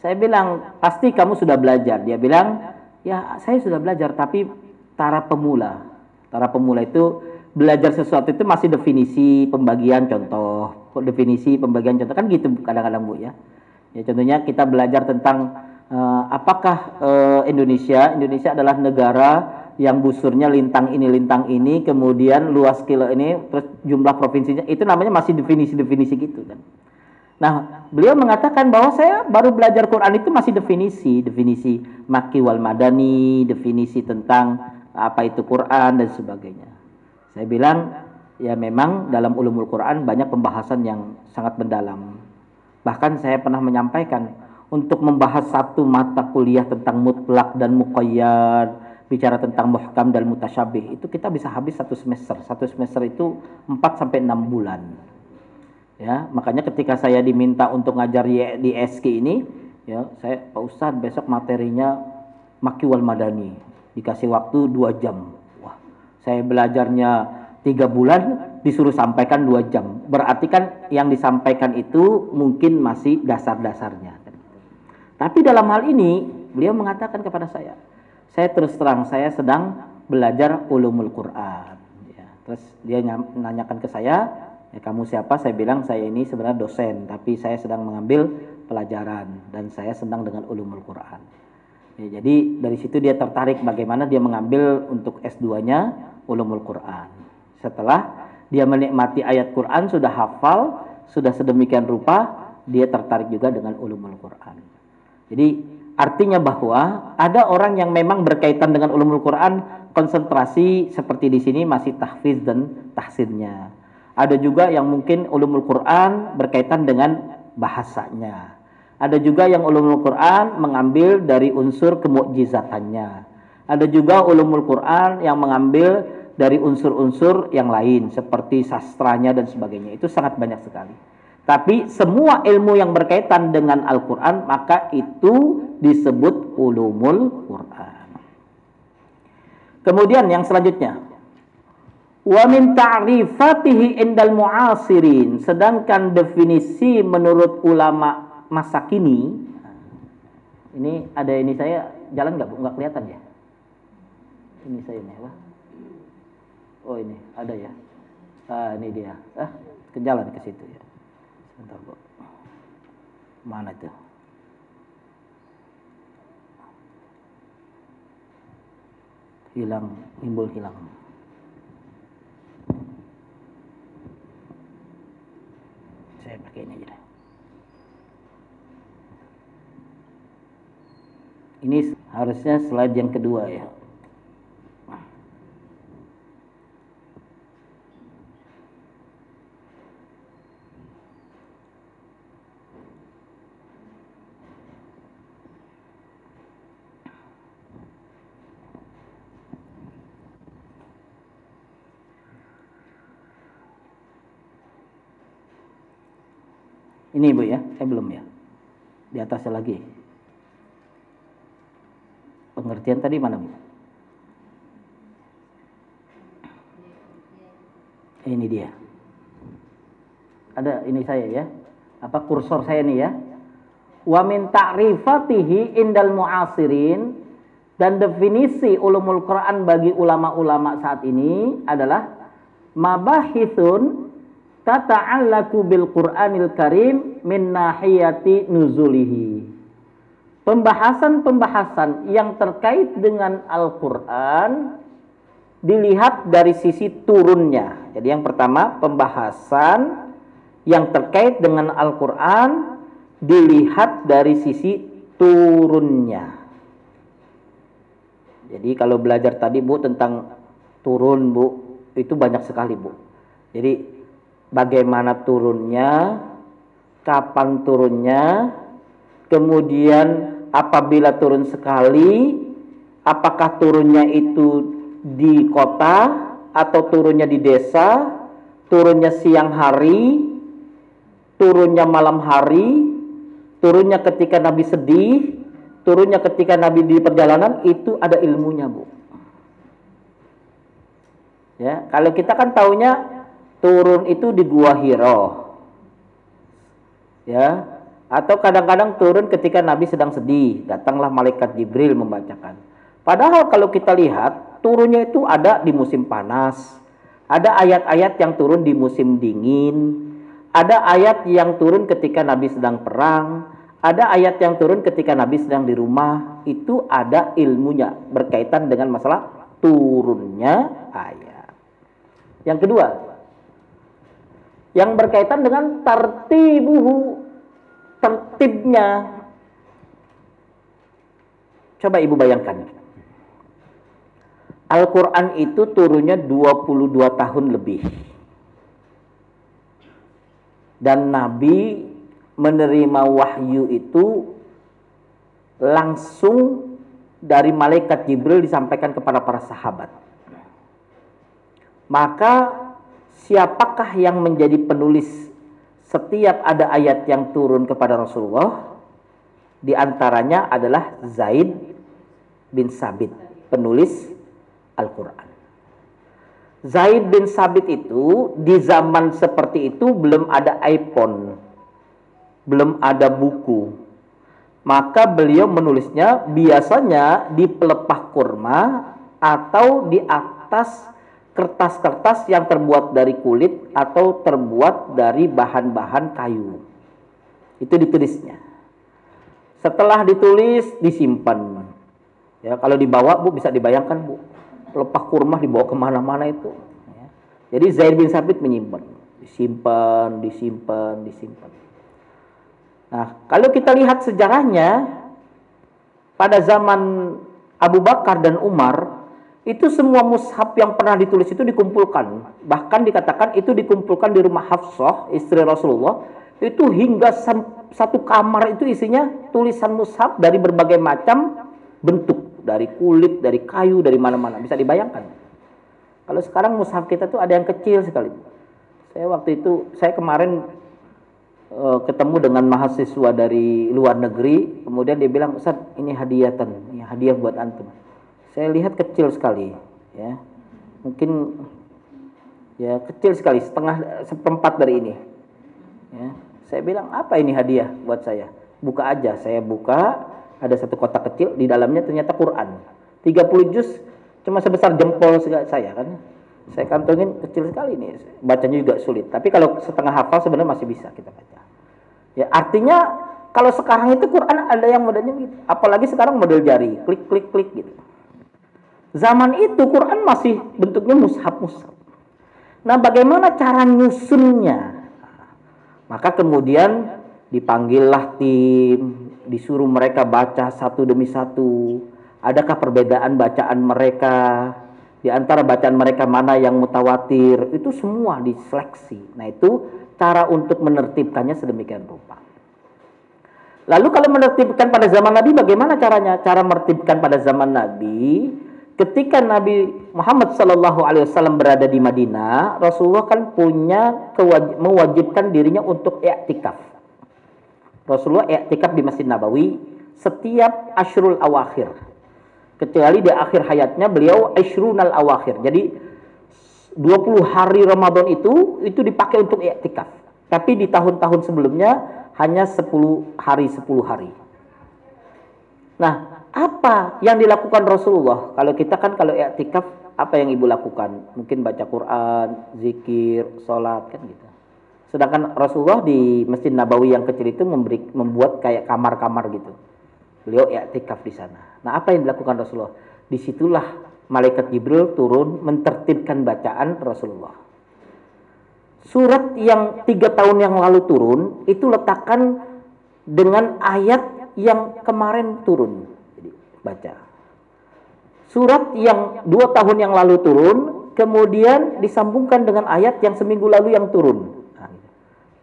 Saya bilang, pasti kamu sudah belajar. Dia bilang, ya saya sudah belajar, tapi taraf pemula. Taraf pemula itu belajar sesuatu itu masih definisi, pembagian, contoh. definisi, pembagian contoh kan gitu kadang-kadang Bu ya. Ya contohnya kita belajar tentang apakah Indonesia adalah negara yang busurnya lintang ini, kemudian luas kilo ini, terus jumlah provinsinya, itu namanya masih definisi-definisi gitu kan. Nah, beliau mengatakan bahwa saya baru belajar Quran itu masih definisi Makki wal Madani, definisi tentang apa itu Quran dan sebagainya. Saya bilang, ya memang dalam ulumul Quran banyak pembahasan yang sangat mendalam. Bahkan saya pernah menyampaikan, untuk membahas satu mata kuliah tentang mutlak dan muqayyad, bicara tentang muhkam dan mutasyabih, itu kita bisa habis satu semester. Satu semester itu 4 sampai 6 bulan. Ya, makanya ketika saya diminta untuk ngajar di SK ini, ya, saya Pak Ustadz besok materinya Makki wal Madani, dikasih waktu 2 jam. Wah, saya belajarnya 3 bulan, disuruh sampaikan 2 jam. Berarti kan yang disampaikan itu mungkin masih dasar-dasarnya. Tapi dalam hal ini, beliau mengatakan kepada saya terus terang, saya sedang belajar ulumul Quran. Ya, terus dia nanyakan ke saya, ya, kamu siapa? Saya bilang saya ini sebenarnya dosen, tapi saya sedang mengambil pelajaran dan saya senang dengan ulumul Quran. Ya, jadi dari situ dia tertarik bagaimana dia mengambil untuk S2-nya ulumul Quran. Setelah dia menikmati ayat Quran, sudah hafal, sudah sedemikian rupa, dia tertarik juga dengan ulumul Quran. Jadi artinya bahwa ada orang yang memang berkaitan dengan ulumul Quran, konsentrasi seperti di sini masih tahfiz dan tahsinnya. Ada juga yang mungkin ulumul Quran berkaitan dengan bahasanya. Ada juga yang ulumul Quran mengambil dari unsur kemukjizatannya. Ada juga ulumul Quran yang mengambil dari unsur-unsur yang lain seperti sastranya dan sebagainya. Itu sangat banyak sekali. Tapi semua ilmu yang berkaitan dengan Al-Quran, maka itu disebut ulumul Quran. Kemudian yang selanjutnya, wa min ta'rifatihi indal mu'asirin, sedangkan definisi menurut ulama masa kini, ini ada ini saya jalan nggak Bu? Nggak kelihatan ya? Ini saya nih, apa? Oh ini ada ya. Ini dia. Ke jalan ke situ ya. Sebentar Bu. Mana itu? Hilang, timbul hilang. Saya pakai ini aja deh. Ini harusnya slide yang kedua ya. Ini Bu ya, belum ya. Di atasnya lagi. Pengertian tadi mana Bu? Ini dia. Ada ini saya ya. Apa kursor saya nih ya. Wa min ta'rifatihi indal mu'asirin, dan definisi ulumul Quran bagi ulama-ulama saat ini adalah mabahithun tata'allaku bil Qur'anil Karim min nahiyati nuzulihi. Pembahasan-pembahasan yang terkait dengan Al-Quran dilihat dari sisi turunnya. Jadi yang pertama, pembahasan yang terkait dengan Al-Quran dilihat dari sisi turunnya. Jadi kalau belajar tadi Bu tentang turun Bu, itu banyak sekali Bu. Jadi bagaimana turunnya, kapan turunnya, kemudian apabila turun sekali, apakah turunnya itu di kota atau turunnya di desa, turunnya siang hari, turunnya malam hari, turunnya ketika Nabi sedih, turunnya ketika Nabi di perjalanan, itu ada ilmunya Bu. Ya, kalau kita kan taunya turun itu di Gua Hiro, ya, atau kadang-kadang turun ketika Nabi sedang sedih, datanglah malaikat Jibril membacakan. Padahal kalau kita lihat turunnya itu ada di musim panas, ada ayat-ayat yang turun di musim dingin, Ada ayat yang turun ketika Nabi sedang perang, ada ayat yang turun ketika Nabi sedang di rumah. Itu ada ilmunya berkaitan dengan masalah turunnya ayat. Yang kedua, yang berkaitan dengan tartibuhu, tertibnya. Coba ibu bayangkan, Al-Quran itu turunnya 22 tahun lebih. Dan Nabi menerima wahyu itu langsung dari malaikat Jibril disampaikan kepada para sahabat. Maka siapakah yang menjadi penulis setiap ada ayat yang turun kepada Rasulullah? Di antaranya adalah Zaid bin Sabit, penulis Al-Quran. Zaid bin Sabit itu di zaman seperti itu belum ada iPhone, belum ada buku. Maka beliau menulisnya biasanya di pelepah kurma atau di atas kertas-kertas yang terbuat dari kulit atau terbuat dari bahan-bahan kayu. Itu ditulisnya. Setelah ditulis, disimpan. Ya, kalau dibawa, Bu, bisa dibayangkan, Bu. Pelepah kurma dibawa kemana-mana itu. Ya. Jadi Zaid bin Sabit menyimpan. Disimpan. Nah, kalau kita lihat sejarahnya, pada zaman Abu Bakar dan Umar, itu semua mushaf yang pernah ditulis itu dikumpulkan. Bahkan dikatakan itu dikumpulkan di rumah Hafsah, istri Rasulullah. Itu hingga satu kamar itu isinya tulisan mushaf dari berbagai macam bentuk. Dari kulit, dari kayu, dari mana-mana. Bisa dibayangkan. Kalau sekarang mushaf kita tuh ada yang kecil sekali. Saya kemarin ketemu dengan mahasiswa dari luar negeri. Kemudian dia bilang, Ustaz, ini hadiah buat antum. Saya lihat kecil sekali. Ya. Mungkin ya kecil sekali, seperempat dari ini. Ya. Saya bilang, apa ini hadiah buat saya? Buka aja. Saya buka. Ada satu kotak kecil, di dalamnya ternyata Quran. 30 juz, cuma sebesar jempol saya kan. Saya kantongin kecil sekali nih. Bacanya juga sulit. Tapi kalau setengah hafal sebenarnya masih bisa kita baca. Ya, artinya kalau sekarang itu Quran ada yang modelnya gitu. Apalagi sekarang model jari, klik gitu. Zaman itu Quran masih bentuknya mushaf. Nah, bagaimana cara nyusunnya? Maka kemudian dipanggillah tim, disuruh mereka baca satu demi satu. Adakah perbedaan bacaan mereka? Di antara bacaan mereka mana yang mutawatir? Itu semua diseleksi. Nah, itu cara untuk menertibkannya sedemikian rupa. Lalu kalau menertibkan pada zaman Nabi, bagaimana caranya? Cara menertibkan pada zaman Nabi, ketika Nabi Muhammad SAW berada di Madinah, Rasulullah kan mewajibkan dirinya untuk i'tikaf. Rasulullah i'tikaf di Masjid Nabawi setiap asyrul awakhir. Kecuali di akhir hayatnya beliau asyrunal awakhir. Jadi 20 hari Ramadan itu dipakai untuk i'tikaf. Tapi di tahun-tahun sebelumnya hanya 10 hari. Nah, apa yang dilakukan Rasulullah? Kalau kita kan kalau i'tikaf, apa yang ibu lakukan? Mungkin baca Quran, zikir, sholat, kan gitu. Sedangkan Rasulullah di Masjid Nabawi yang kecil itu membuat kayak kamar-kamar gitu. Beliau i'tikaf di sana. Nah, apa yang dilakukan Rasulullah? Disitulah malaikat Jibril turun mentertibkan bacaan Rasulullah. Surat yang 3 tahun yang lalu turun, itu letakkan dengan ayat yang kemarin turun. Jadi, baca. Surat yang 2 tahun yang lalu turun, kemudian disambungkan dengan ayat yang seminggu lalu yang turun.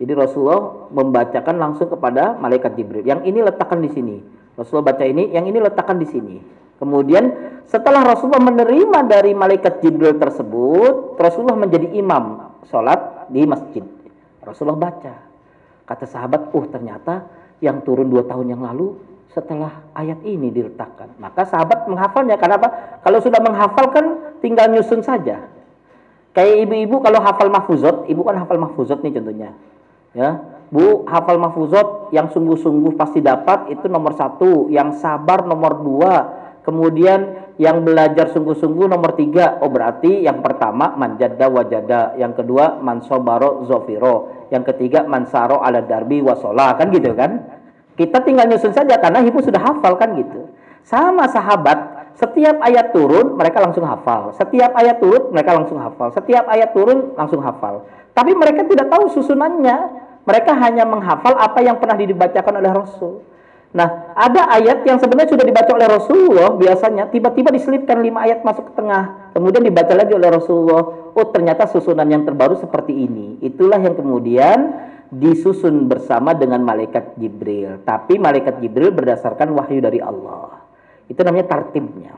Jadi Rasulullah membacakan langsung kepada malaikat Jibril. Yang ini letakkan di sini. Rasulullah baca ini, yang ini letakkan di sini. Kemudian setelah Rasulullah menerima dari malaikat Jibril tersebut, Rasulullah menjadi imam sholat di masjid. Rasulullah baca. Kata sahabat, ternyata yang turun 2 tahun yang lalu setelah ayat ini diletakkan. Maka sahabat menghafalnya. Kenapa? Kalau sudah menghafal kan tinggal nyusun saja. Kayak ibu-ibu kalau hafal mahfuzat, ibu kan hafal mahfuzat nih contohnya. Ya, Bu, hafal mahfuzat yang sungguh-sungguh pasti dapat itu nomor 1, yang sabar nomor 2, kemudian Yang belajar sungguh-sungguh nomor 3. Oh berarti yang pertama manjada wajada, yang kedua mansobaro zofiro, yang ketiga mansaro ala darbi wasola, kan gitu kan. Kita tinggal nyusun saja karena ibu sudah hafal kan gitu. Sama sahabat, setiap ayat turun mereka langsung hafal, setiap ayat turun mereka langsung hafal, setiap ayat turun langsung hafal. Tapi mereka tidak tahu susunannya, mereka hanya menghafal apa yang pernah dibacakan oleh Rasul. Nah, ada ayat yang sebenarnya sudah dibaca oleh Rasulullah, biasanya tiba-tiba diselipkan 5 ayat masuk ke tengah, kemudian dibaca lagi oleh Rasulullah. Oh, ternyata susunan yang terbaru seperti ini. Itulah yang kemudian disusun bersama dengan malaikat Jibril. Tapi malaikat Jibril berdasarkan wahyu dari Allah. Itu namanya tartibnya.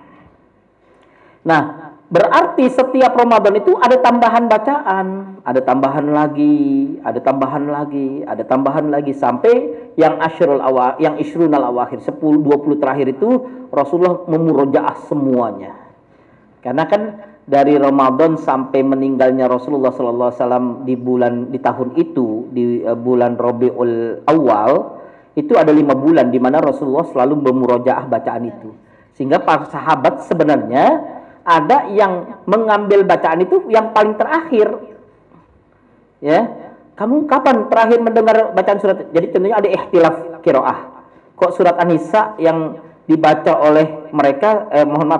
Nah, berarti setiap Ramadan itu ada tambahan bacaan, ada tambahan lagi, ada tambahan lagi, ada tambahan lagi, sampai yang ishrunal awakhir, 10-20 terakhir itu Rasulullah memurojaah semuanya. Karena kan dari Ramadan sampai meninggalnya Rasulullah SAW di tahun itu, di bulan Rabiul Awal, itu ada 5 bulan di mana Rasulullah selalu memurojaah bacaan itu. Sehingga para sahabat sebenarnya ada yang mengambil bacaan itu yang paling terakhir. Ya, kamu kapan terakhir mendengar bacaan surat? Jadi tentunya ada ikhtilaf qiraah. Kok surat An-Nisa yang dibaca oleh mereka,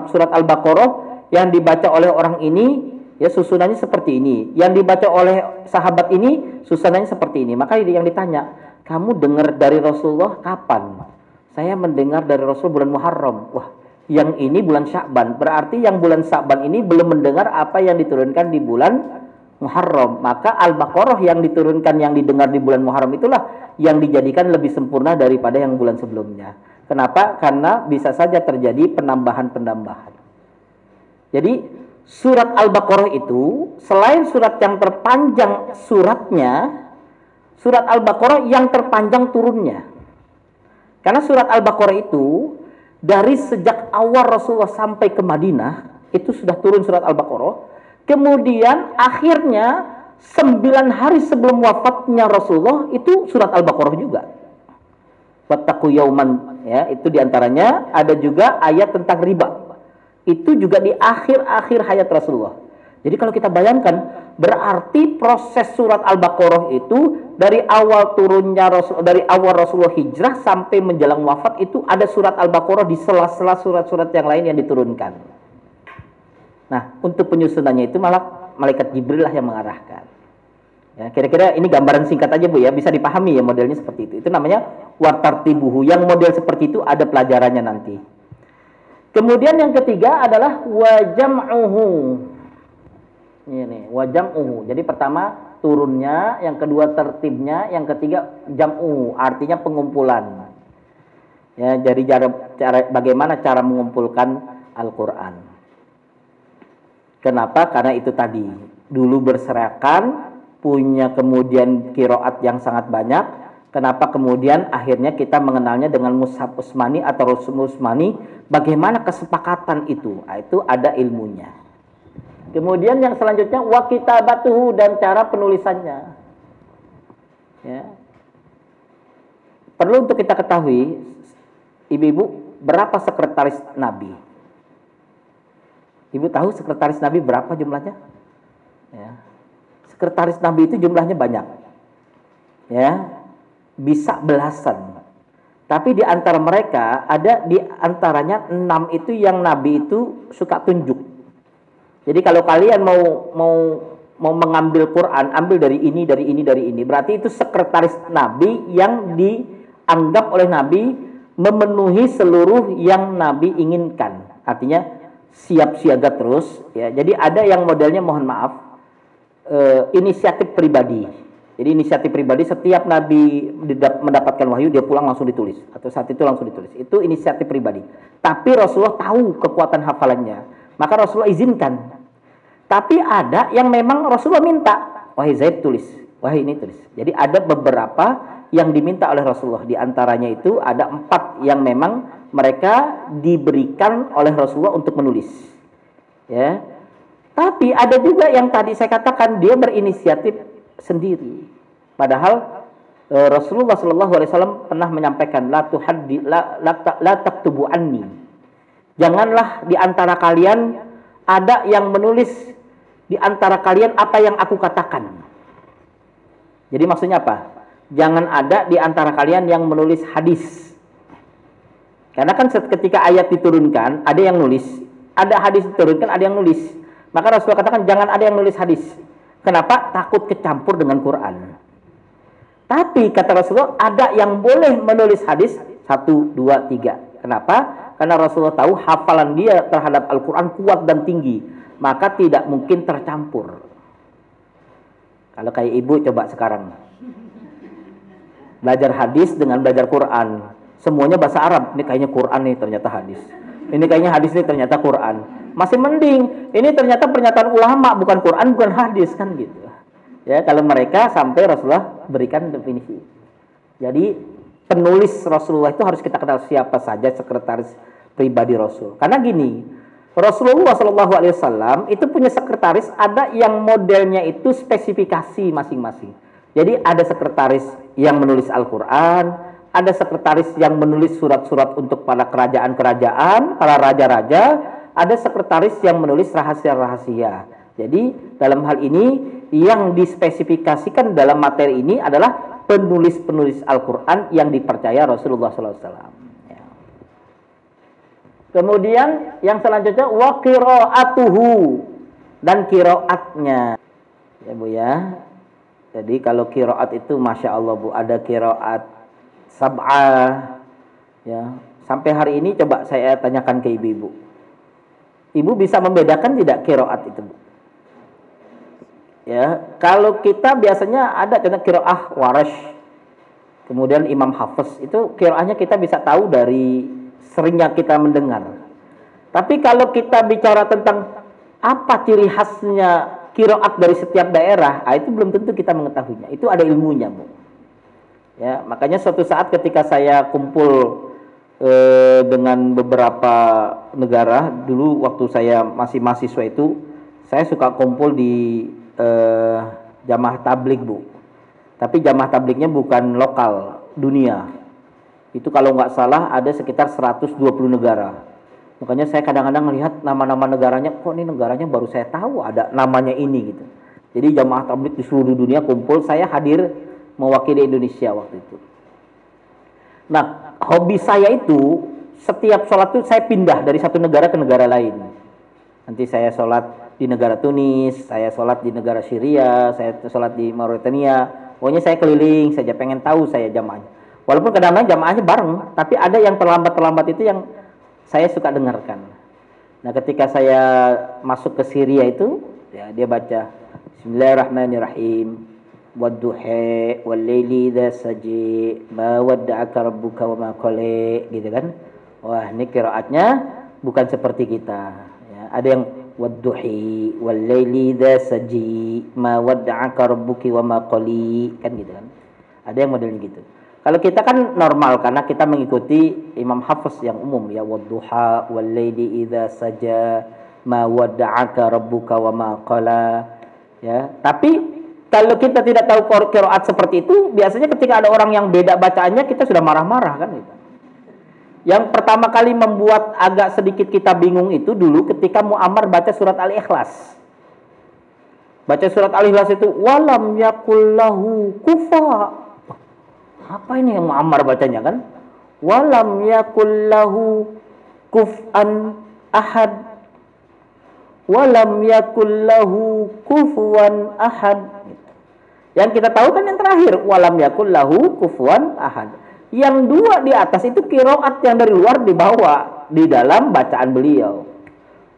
surat Al-Baqarah yang dibaca oleh orang ini, ya susunannya seperti ini. Yang dibaca oleh sahabat ini, susunannya seperti ini. Maka yang ditanya, kamu dengar dari Rasulullah kapan? Saya mendengar dari Rasul bulan Muharram. Wah, yang ini bulan Sya'ban. Berarti yang bulan Sya'ban ini belum mendengar apa yang diturunkan di bulan Muharram. Maka Al-Baqarah yang diturunkan, yang didengar di bulan Muharram itulah yang dijadikan lebih sempurna daripada yang bulan sebelumnya. Kenapa? Karena bisa saja terjadi penambahan-penambahan. Jadi surat Al-Baqarah itu selain surat yang terpanjang suratnya, surat Al-Baqarah yang terpanjang turunnya. Karena surat Al-Baqarah itu dari sejak awal Rasulullah sampai ke Madinah itu sudah turun surat Al-Baqarah. Kemudian akhirnya 9 hari sebelum wafatnya Rasulullah itu surat Al-Baqarah juga. Wattaqu yauman, ya, itu diantaranya ada juga ayat tentang riba. Itu juga di akhir-akhir hayat Rasulullah. Jadi kalau kita bayangkan, berarti proses surat Al-Baqarah itu dari awal turunnya dari awal Rasulullah hijrah sampai menjelang wafat itu ada surat Al-Baqarah di sela-sela surat-surat yang lain yang diturunkan. Nah, untuk penyusunannya itu malah malaikat Jibril lah yang mengarahkan. Ya, kira-kira ini gambaran singkat aja Bu ya, bisa dipahami ya modelnya seperti itu. Itu namanya watartibuhu. Yang model seperti itu ada pelajarannya nanti. Kemudian yang ketiga adalah wajam'uhu. Ini wajam'uhu. Jadi pertama turunnya, yang kedua tertibnya, yang ketiga jam'u, artinya pengumpulan. Ya, jadi bagaimana cara mengumpulkan Al-Qur'an. Kenapa? Karena itu tadi, dulu berserakan, punya kemudian qiraat yang sangat banyak. Kenapa kemudian akhirnya kita mengenalnya dengan Mushaf Utsmani atau Rasul Utsmani? Bagaimana kesepakatan itu? Nah, itu ada ilmunya. Kemudian yang selanjutnya wa kitabatuhu, dan cara penulisannya. Ya. Perlu untuk kita ketahui, ibu-ibu, berapa sekretaris Nabi? Ibu tahu sekretaris Nabi berapa jumlahnya? Ya. Sekretaris Nabi itu jumlahnya banyak. Ya. Bisa belasan. Tapi di antara mereka ada di antaranya 6 itu yang Nabi itu suka tunjuk. Jadi kalau kalian mau mengambil Quran, ambil dari ini, dari ini, dari ini. Berarti itu sekretaris Nabi yang dianggap oleh Nabi memenuhi seluruh yang Nabi inginkan. Artinya siap siaga terus. Ya. Jadi ada yang modelnya, mohon maaf, inisiatif pribadi. Jadi inisiatif pribadi, setiap Nabi mendapatkan wahyu, dia pulang langsung ditulis. Atau saat itu langsung ditulis. Itu inisiatif pribadi. Tapi Rasulullah tahu kekuatan hafalannya. Maka Rasulullah izinkan. Tapi ada yang memang Rasulullah minta. Wahai Zaid tulis. Wahai ini tulis. Jadi ada beberapa yang diminta oleh Rasulullah. Di antaranya itu ada 4 yang memang mereka diberikan oleh Rasulullah untuk menulis. Ya. Tapi ada juga yang tadi saya katakan dia berinisiatif sendiri. Padahal Rasulullah SAW pernah menyampaikan la taktubu anni. Janganlah di antara kalian ada yang menulis di antara kalian apa yang aku katakan. Jadi maksudnya apa? Jangan ada di antara kalian yang menulis hadis. Karena kan ketika ayat diturunkan, ada yang nulis, ada hadis diturunkan, ada yang nulis. Maka Rasulullah katakan jangan ada yang nulis hadis. Kenapa? Takut kecampur dengan Quran. Tapi kata Rasulullah ada yang boleh menulis hadis 1, 2, 3. Kenapa? Karena Rasulullah tahu hafalan dia terhadap Al-Quran kuat dan tinggi. Maka tidak mungkin tercampur. Kalau kayak ibu coba sekarang. Belajar hadis dengan belajar Quran. Semuanya bahasa Arab. Ini kayaknya Quran nih, ternyata hadis. Ini kayaknya hadis nih, ternyata Quran. Masih mending. Ini ternyata pernyataan ulama, bukan Quran, bukan hadis, kan gitu. Ya, kalau mereka sampai Rasulullah berikan definisi. Jadi penulis Rasulullah itu harus kita kenal siapa saja sekretaris pribadi Rasul. Karena gini, Rasulullah SAW itu punya sekretaris, ada yang modelnya itu spesifikasi masing-masing. Jadi ada sekretaris yang menulis Al-Quran, ada sekretaris yang menulis surat-surat untuk para kerajaan-kerajaan, para raja-raja, ada sekretaris yang menulis rahasia-rahasia. Jadi dalam hal ini yang dispesifikasikan dalam materi ini adalah penulis-penulis Al-Quran yang dipercaya Rasulullah SAW. Ya. Kemudian yang selanjutnya wa qiraatuhu, dan qiraatnya. Ya Bu ya. Jadi kalau qiraat itu Masya Allah Bu, ada qiraat sab'ah. Ya. Sampai hari ini coba saya tanyakan ke ibu-ibu. Ibu bisa membedakan tidak qiraat itu Bu? Ya, kalau kita biasanya ada contoh qiraah Warash, kemudian Imam Hafiz, itu qiraahnya kita bisa tahu dari seringnya kita mendengar. Tapi kalau kita bicara tentang apa ciri khasnya qiraat dari setiap daerah, itu belum tentu kita mengetahuinya. Itu ada ilmunya, Bu. Ya, makanya suatu saat ketika saya kumpul dengan beberapa negara, dulu waktu saya masih mahasiswa itu, saya suka kumpul di jamaah tabligh Bu. Tapi jamaah tablighnya bukan lokal, dunia. Itu kalau nggak salah ada sekitar 120 negara. Makanya saya kadang-kadang melihat nama-nama negaranya, kok ini negaranya baru saya tahu ada namanya ini gitu. Jadi jamaah tabligh di seluruh dunia kumpul, saya hadir mewakili Indonesia waktu itu. Nah, hobi saya itu setiap sholat itu saya pindah dari satu negara ke negara lain. Nanti saya sholat di negara Tunis, saya sholat di negara Syria, saya sholat di Mauritania. Pokoknya saya keliling saja, pengen tahu saya jamaahnya. Walaupun kadang-kadang jamaahnya bareng, tapi ada yang terlambat-terlambat itu yang saya suka dengarkan. Nah, ketika saya masuk ke Syria itu, ya, dia baca Bismillahirrahmanirrahim, wadduha wal-laili idza saji, ma wadda'aka rabbuka wa ma qala, gitu kan. Wah, ini qiraatnya bukan seperti kita. Ya, ada yang wadduhi wal-laili idza saji ma wadda'aka rabbuki wa ma qali, kan gitu kan. Ada yang modelnya gitu. Kalau kita kan normal karena kita mengikuti Imam Hafiz yang umum ya, wadduha wal-laili idza saja ma wadda'aka rabbuka wa ma qala, ya. Tapi kalau kita tidak tahu qiraat seperti itu, biasanya ketika ada orang yang beda bacaannya kita sudah marah-marah kan gitu. Yang pertama kali membuat agak sedikit kita bingung itu dulu ketika Muammar baca surat Al-Ikhlas. Baca surat Al-Ikhlas itu walam yakullahu kufa. Apa ini yang Muammar bacanya kan? Walam yakullahu kuf'an ahad. Walam yakullahu kufuwan ahad. Yang kita tahu kan yang terakhir, walam yakullahu kufuwan ahad. Yang dua di atas itu qiraat yang dari luar dibawa di dalam bacaan beliau.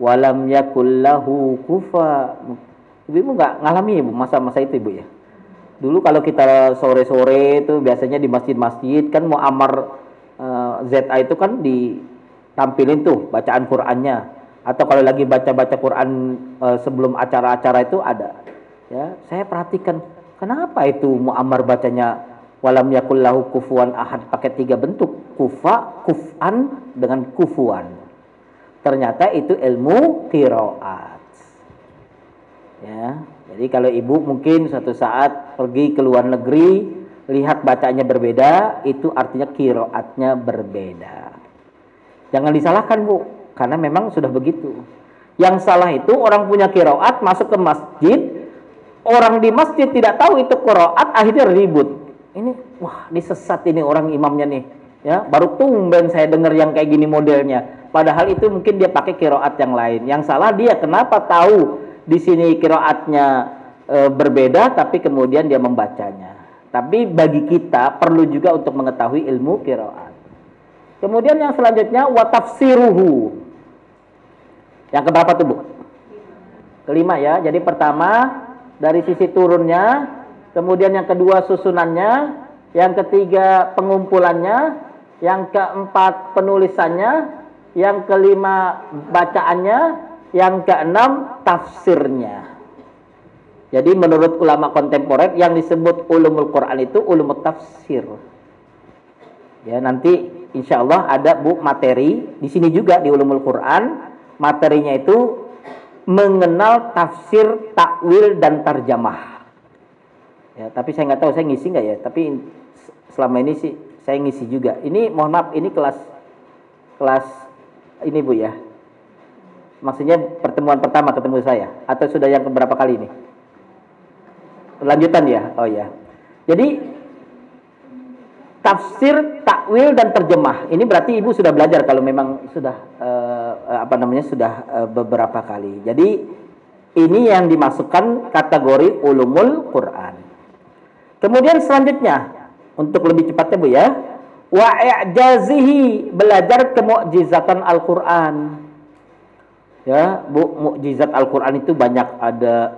Walam yakullahu kufa. Ibu nggak ngalami Ibu masa-masa itu Ibu ya? Dulu kalau kita sore-sore itu biasanya di masjid-masjid kan Muammar ZA itu kan ditampilin tuh bacaan Qur'annya. Atau kalau lagi baca-baca Quran sebelum acara-acara itu ada. Ya, saya perhatikan kenapa itu Muammar bacanya walam yakul lahu kufuwan ahad pakai 3 bentuk, kufa, kuf'an dengan kufuwan. Ternyata itu ilmu qiraat. Ya, jadi kalau ibu mungkin suatu saat pergi ke luar negeri, lihat bacanya berbeda, itu artinya qiraatnya berbeda. Jangan disalahkan Bu. karena memang sudah begitu. Yang salah itu orang punya qiraat masuk ke masjid, orang di masjid tidak tahu itu qiraat, akhirnya ribut. Ini wah, ini sesat ini orang imamnya nih. Ya, baru tumben saya dengar yang kayak gini modelnya. Padahal itu mungkin dia pakai qiraat yang lain. Yang salah dia, kenapa tahu di sini qiraatnya berbeda tapi kemudian dia membacanya. Tapi bagi kita perlu juga untuk mengetahui ilmu qiraat. Kemudian yang selanjutnya wa tafsiruhu. Yang keberapa tuh, Bu? Kelima ya. Jadi pertama dari sisi turunnya, kemudian yang kedua susunannya, yang ketiga pengumpulannya, yang keempat penulisannya, yang kelima bacaannya, yang keenam tafsirnya. Jadi menurut ulama kontemporer yang disebut ulumul Quran itu ulumul tafsir. Ya, nanti insya Allah ada, Bu, materi di sini juga di ulumul Quran. Materinya itu mengenal tafsir, takwil dan tarjamah. Ya, tapi saya nggak tahu saya ngisi nggak ya. Tapi selama ini sih saya ngisi juga. Ini mohon maaf, ini kelas ini, Bu, ya. Maksudnya pertemuan pertama ketemu saya atau sudah yang keberapa kali ini? Lanjutan ya. Oh ya. Jadi tafsir, takwil dan terjemah. Ini berarti Ibu sudah belajar kalau memang sudah beberapa kali. Jadi ini yang dimasukkan kategori ulumul Quran. Kemudian selanjutnya untuk lebih cepatnya, Bu, ya. Wa i'jazihi, belajar kemu'jizatan Al-Qur'an. Ya, Bu, mukjizat Al-Qur'an itu banyak, ada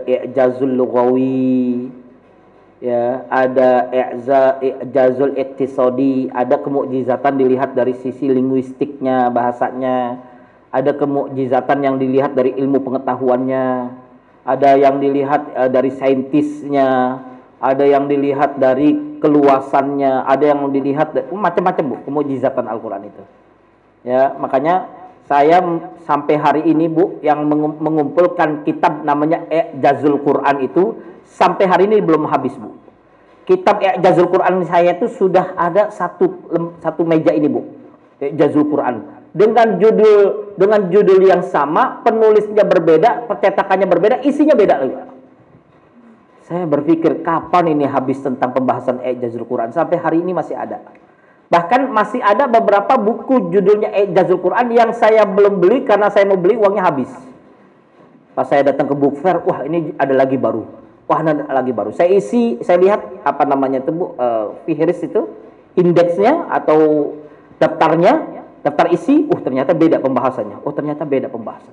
i'jazul lughawi, ya, ada i'jazul iktisadi, ada kemukjizatan dilihat dari sisi linguistiknya, bahasanya, ada kemukjizatan yang dilihat dari ilmu pengetahuannya, ada yang dilihat dari saintisnya, ada yang dilihat dari keluasannya, ada yang dilihat macam-macam, Bu, kemukjizatan Al-Qur'an itu. Ya, makanya saya sampai hari ini, Bu, yang mengumpulkan kitab namanya I'jazul Quran itu sampai hari ini belum habis, Bu. Kitab I'jazul Quran saya itu sudah ada satu meja ini, Bu. I'jazul Quran dengan judul yang sama, penulisnya berbeda, percetakannya berbeda, isinya beda lagi. Saya berpikir kapan ini habis tentang pembahasan I'jazul Quran, sampai hari ini masih ada. Bahkan masih ada beberapa buku judulnya I'jazul Quran yang saya belum beli karena saya mau beli uangnya habis. Pas saya datang ke book fair, wah ini ada lagi baru. Wah, ada lagi baru. Saya lihat apa namanya itu, Bu, fihris itu, indeksnya atau daftarnya, daftar isi, ternyata beda pembahasannya. Ternyata beda pembahasan.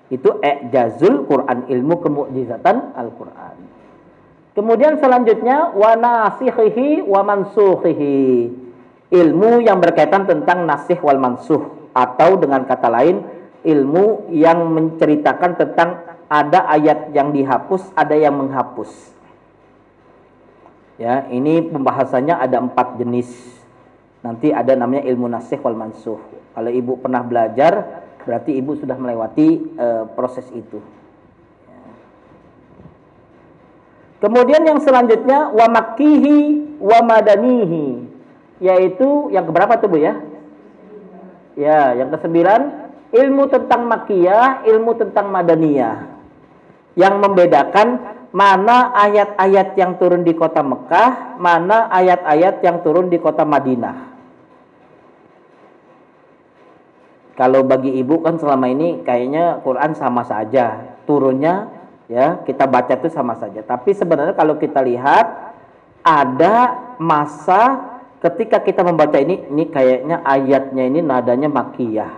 Itu I'jazul Quran, ilmu kemukjizatan Al-Quran. Kemudian selanjutnya wa nasikhihi wa mansukhihi. Ilmu yang berkaitan tentang nasih wal mansuh, atau dengan kata lain ilmu yang menceritakan tentang ada ayat yang dihapus, ada yang menghapus. Ya, ini pembahasannya ada 4 jenis. Nanti ada namanya ilmu nasih wal mansuh. Kalau Ibu pernah belajar, berarti Ibu sudah melewati proses itu. Kemudian yang selanjutnya wa makkihi wa madanihi, yaitu yang keberapa tuh, Bu, ya? Ya, yang ke-9, ilmu tentang Makkiyah, ilmu tentang Madaniyah. Yang membedakan mana ayat-ayat yang turun di kota Mekah, mana ayat-ayat yang turun di kota Madinah. Kalau bagi Ibu kan selama ini kayaknya Quran sama saja, turunnya ya kita baca itu sama saja. Tapi sebenarnya kalau kita lihat ada masa ketika kita membaca ini kayaknya ayatnya ini nadanya Makkiyah.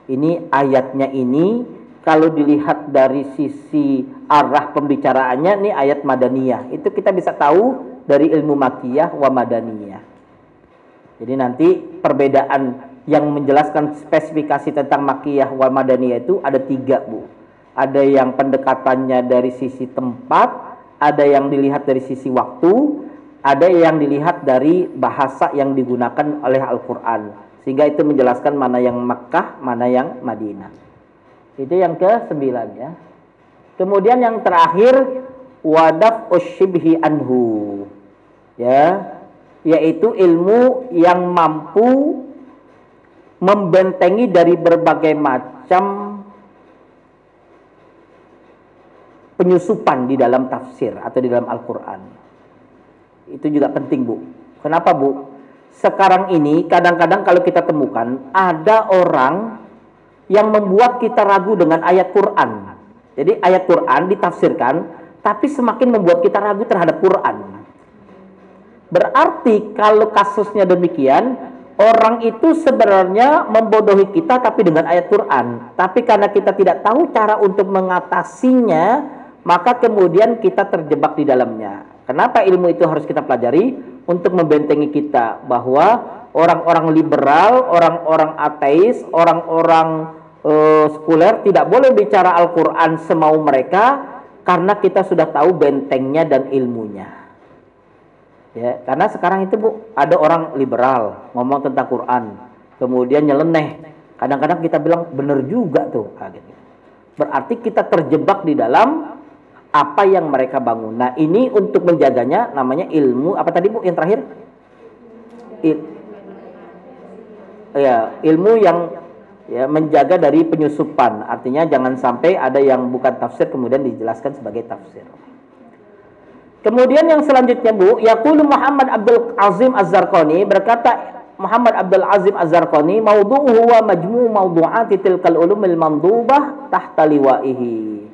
Ini ayatnya ini kalau dilihat dari sisi arah pembicaraannya ini ayat Madaniyah. Itu kita bisa tahu dari ilmu Makkiyah wa Madaniyah. Jadi nanti perbedaan yang menjelaskan spesifikasi tentang Makkiyah wa Madaniyah itu ada 3, Bu. Ada yang pendekatannya dari sisi tempat, ada yang dilihat dari sisi waktu, ada yang dilihat dari bahasa yang digunakan oleh Al-Quran. Sehingga itu menjelaskan mana yang Makkah, mana yang Madinah. Itu yang ke-9 ya. Kemudian yang terakhir wadaf usyibhi anhu. Ya, yaitu ilmu yang mampu membentengi dari berbagai macam penyusupan di dalam tafsir atau di dalam Al-Quran. Itu juga penting, Bu. Kenapa, Bu? Sekarang ini kadang-kadang kalau kita temukan ada orang yang membuat kita ragu dengan ayat Quran. Jadi ayat Quran ditafsirkan, tapi semakin membuat kita ragu terhadap Quran. Berarti kalau kasusnya demikian, orang itu sebenarnya membodohi kita tapi dengan ayat Quran. Tapi karena kita tidak tahu cara untuk mengatasinya, maka kemudian kita terjebak di dalamnya. Kenapa ilmu itu harus kita pelajari? Untuk membentengi kita bahwa orang-orang liberal, orang-orang ateis, orang-orang sekuler tidak boleh bicara Al-Quran semau mereka, karena kita sudah tahu bentengnya dan ilmunya. Ya, karena sekarang itu, Bu, ada orang liberal ngomong tentang Quran, kemudian nyeleneh. Kadang-kadang kita bilang benar juga tuh, gitu. Berarti kita terjebak di dalam apa yang mereka bangun. Nah, ini untuk menjaganya namanya ilmu apa tadi, Bu, yang terakhir? Ilmu yang menjaga dari penyusupan. Artinya jangan sampai ada yang bukan tafsir kemudian dijelaskan sebagai tafsir. Kemudian yang selanjutnya, Bu, yaqulu Muhammad Abdul Azim Az-Zarqani, berkata Muhammad Abdul Azim Az-Zarqani, maudhu'uhu wa majmu' mawdu'ati tilkal ulumil mandubah tahta liwa'ihi.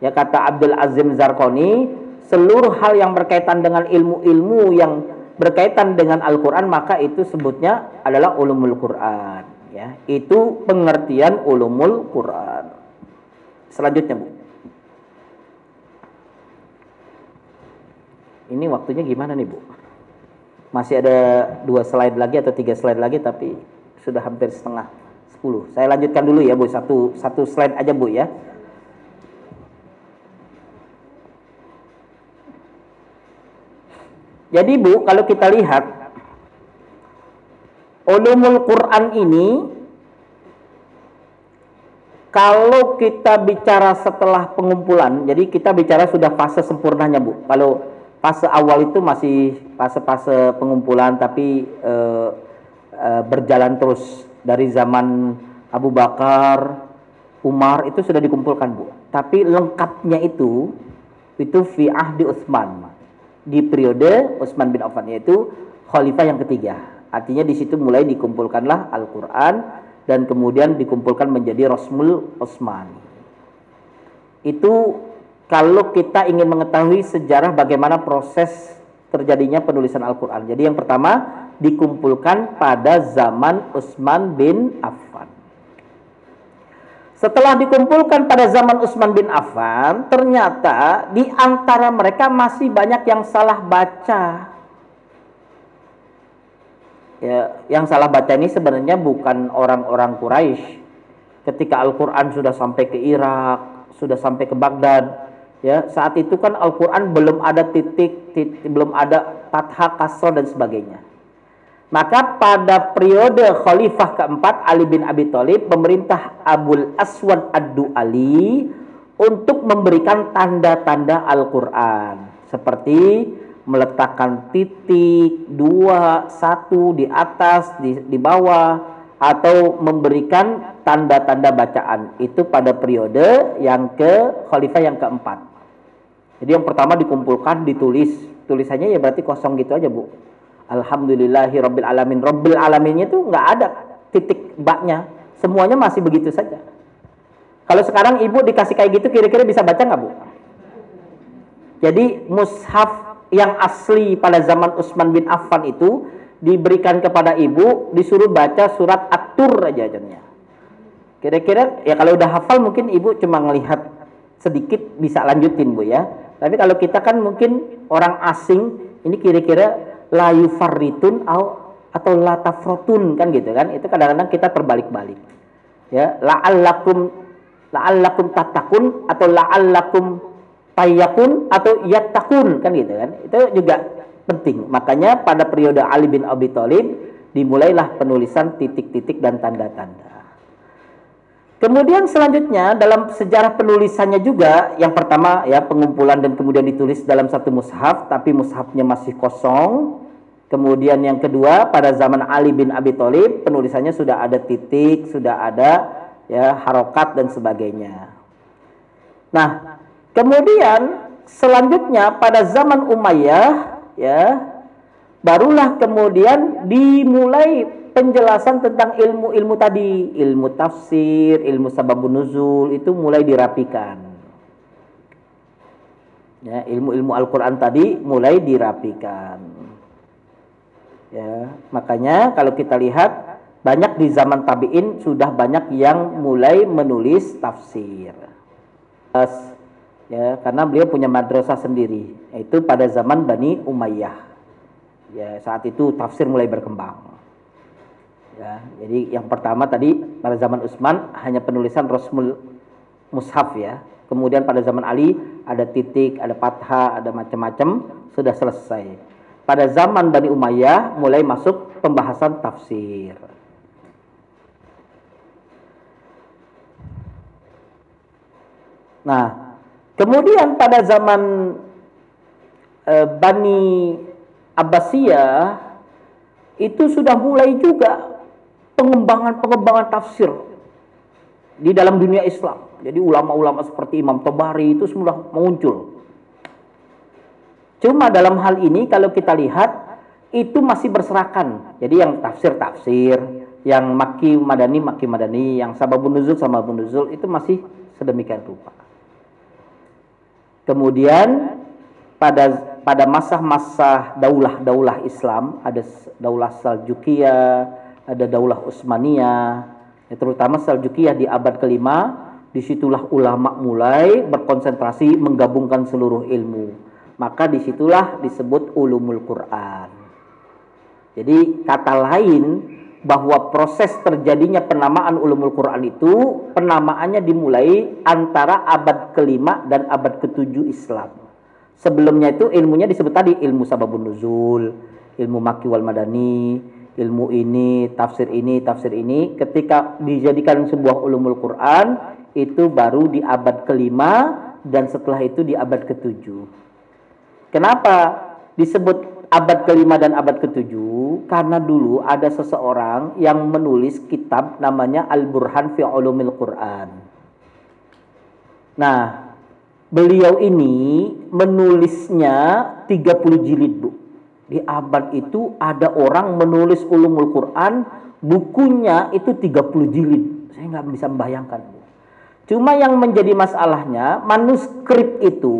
Ya, kata Abdul Azim Zarqani, seluruh hal yang berkaitan dengan ilmu-ilmu yang berkaitan dengan Al-Quran, maka itu sebutnya adalah ulumul Quran. Ya, itu pengertian ulumul Quran. Selanjutnya, Bu. Ini waktunya gimana nih, Bu? Masih ada 2 slide lagi atau 3 slide lagi, tapi sudah hampir setengah 10. Saya lanjutkan dulu ya, Bu. Satu slide aja, Bu, ya. Jadi, Bu, kalau kita lihat ulumul Quran ini, kalau kita bicara setelah pengumpulan, jadi kita bicara sudah fase sempurnanya, Bu. Kalau fase awal itu masih fase-fase pengumpulan, tapi berjalan terus dari zaman Abu Bakar, Umar, itu sudah dikumpulkan, Bu. Tapi lengkapnya itu fi ahdi Utsman, di periode Utsman bin Affan, yaitu khalifah yang ketiga. Artinya di situ mulai dikumpulkanlah Al-Quran dan kemudian dikumpulkan menjadi Rasmul Utsmani. Itu kalau kita ingin mengetahui sejarah bagaimana proses terjadinya penulisan Al-Quran. Jadi yang pertama dikumpulkan pada zaman Utsman bin Affan. Setelah dikumpulkan pada zaman Utsman bin Affan, ternyata di antara mereka masih banyak yang salah baca. Ya, yang salah baca ini sebenarnya bukan orang-orang Quraisy. Ketika Al-Quran sudah sampai ke Irak, sudah sampai ke Baghdad, ya, saat itu kan Al-Quran belum ada titik, belum ada fathah, kasrah dan sebagainya. Maka pada periode Khalifah keempat Ali bin Abi Thalib, pemerintah Abul Aswad Ad-Du'ali untuk memberikan tanda-tanda Al-Quran, seperti meletakkan titik, 2, 1 di atas, di bawah, atau memberikan tanda-tanda bacaan. Itu pada periode yang Khalifah yang keempat. Jadi yang pertama dikumpulkan, ditulis, tulisannya ya berarti kosong gitu aja, Bu. Alhamdulillahi Rabbil Alamin. Rabbil Alaminnya itu nggak ada titik baknya. Semuanya masih begitu saja. Kalau sekarang Ibu dikasih kayak gitu, kira-kira bisa baca nggak, Bu? Jadi mushaf yang asli pada zaman Utsman bin Affan itu diberikan kepada Ibu, disuruh baca surat At-Tur aja jadinya. Kira-kira ya kalau udah hafal mungkin Ibu cuma ngelihat sedikit bisa lanjutin, Bu, ya. Tapi kalau kita kan mungkin orang asing, ini kira-kira la yufarritun atau la tafrotun kan gitu kan. Itu kadang-kadang kita terbalik-balik. Ya, la'allakum tatakun atau la'allakum tayyakun atau yattaqun kan gitu kan. Itu juga penting. Makanya pada periode Ali bin Abi Thalib dimulailah penulisan titik-titik dan tanda-tanda. Kemudian selanjutnya dalam sejarah penulisannya juga, yang pertama ya pengumpulan dan kemudian ditulis dalam satu mushaf, tapi mushafnya masih kosong. Kemudian yang kedua, pada zaman Ali bin Abi Thalib penulisannya sudah ada titik, sudah ada ya harokat dan sebagainya. Nah, kemudian selanjutnya pada zaman Umayyah ya barulah kemudian dimulai penjelasan tentang ilmu-ilmu tadi, ilmu tafsir, ilmu sababun nuzul itu mulai dirapikan. Ya, ilmu-ilmu Al-Qur'an tadi mulai dirapikan. Ya, makanya kalau kita lihat banyak di zaman tabi'in sudah banyak yang mulai menulis tafsir. Ya, karena beliau punya madrasah sendiri, yaitu pada zaman Bani Umayyah. Ya, saat itu tafsir mulai berkembang. Ya, jadi yang pertama tadi pada zaman Utsman hanya penulisan Rasmul Mushaf ya. Kemudian pada zaman Ali ada titik, ada fathah, ada macam-macam, sudah selesai. Pada zaman Bani Umayyah mulai masuk pembahasan tafsir. Nah, kemudian pada zaman Bani Abbasiyah itu sudah mulai juga pengembangan tafsir di dalam dunia Islam. Jadi ulama-ulama seperti Imam Tabari itu sudah muncul. Cuma dalam hal ini kalau kita lihat itu masih berserakan. Jadi yang tafsir, yang Makki Madani, yang sababun nuzul itu masih sedemikian rupa. Kemudian pada masa-masa daulah Islam, ada daulah Saljukiyah, ada daulah Utsmaniyah, terutama Saljukiyah di abad ke-5, disitulah ulama mulai berkonsentrasi menggabungkan seluruh ilmu. Maka disitulah disebut ulumul Quran. Jadi kata lain bahwa proses terjadinya penamaan ulumul Quran itu penamaannya dimulai antara abad ke-5 dan abad ke-7 Islam. Sebelumnya itu ilmunya disebut tadi ilmu sababun nuzul, ilmu Makki wal Madani, ilmu ini, tafsir ini. Ketika dijadikan sebuah ulumul Quran itu baru di abad ke-5 dan setelah itu di abad ke-7. Kenapa disebut abad ke-5 dan abad ke-7? Karena dulu ada seseorang yang menulis kitab namanya Al-Burhan fi Ulumil Quran. Nah, beliau ini menulisnya 30 jilid, Bu. Di abad itu ada orang menulis Ulumul Quran, bukunya itu 30 jilid. Saya nggak bisa membayangkan, Bu. Cuma yang menjadi masalahnya, manuskrip itu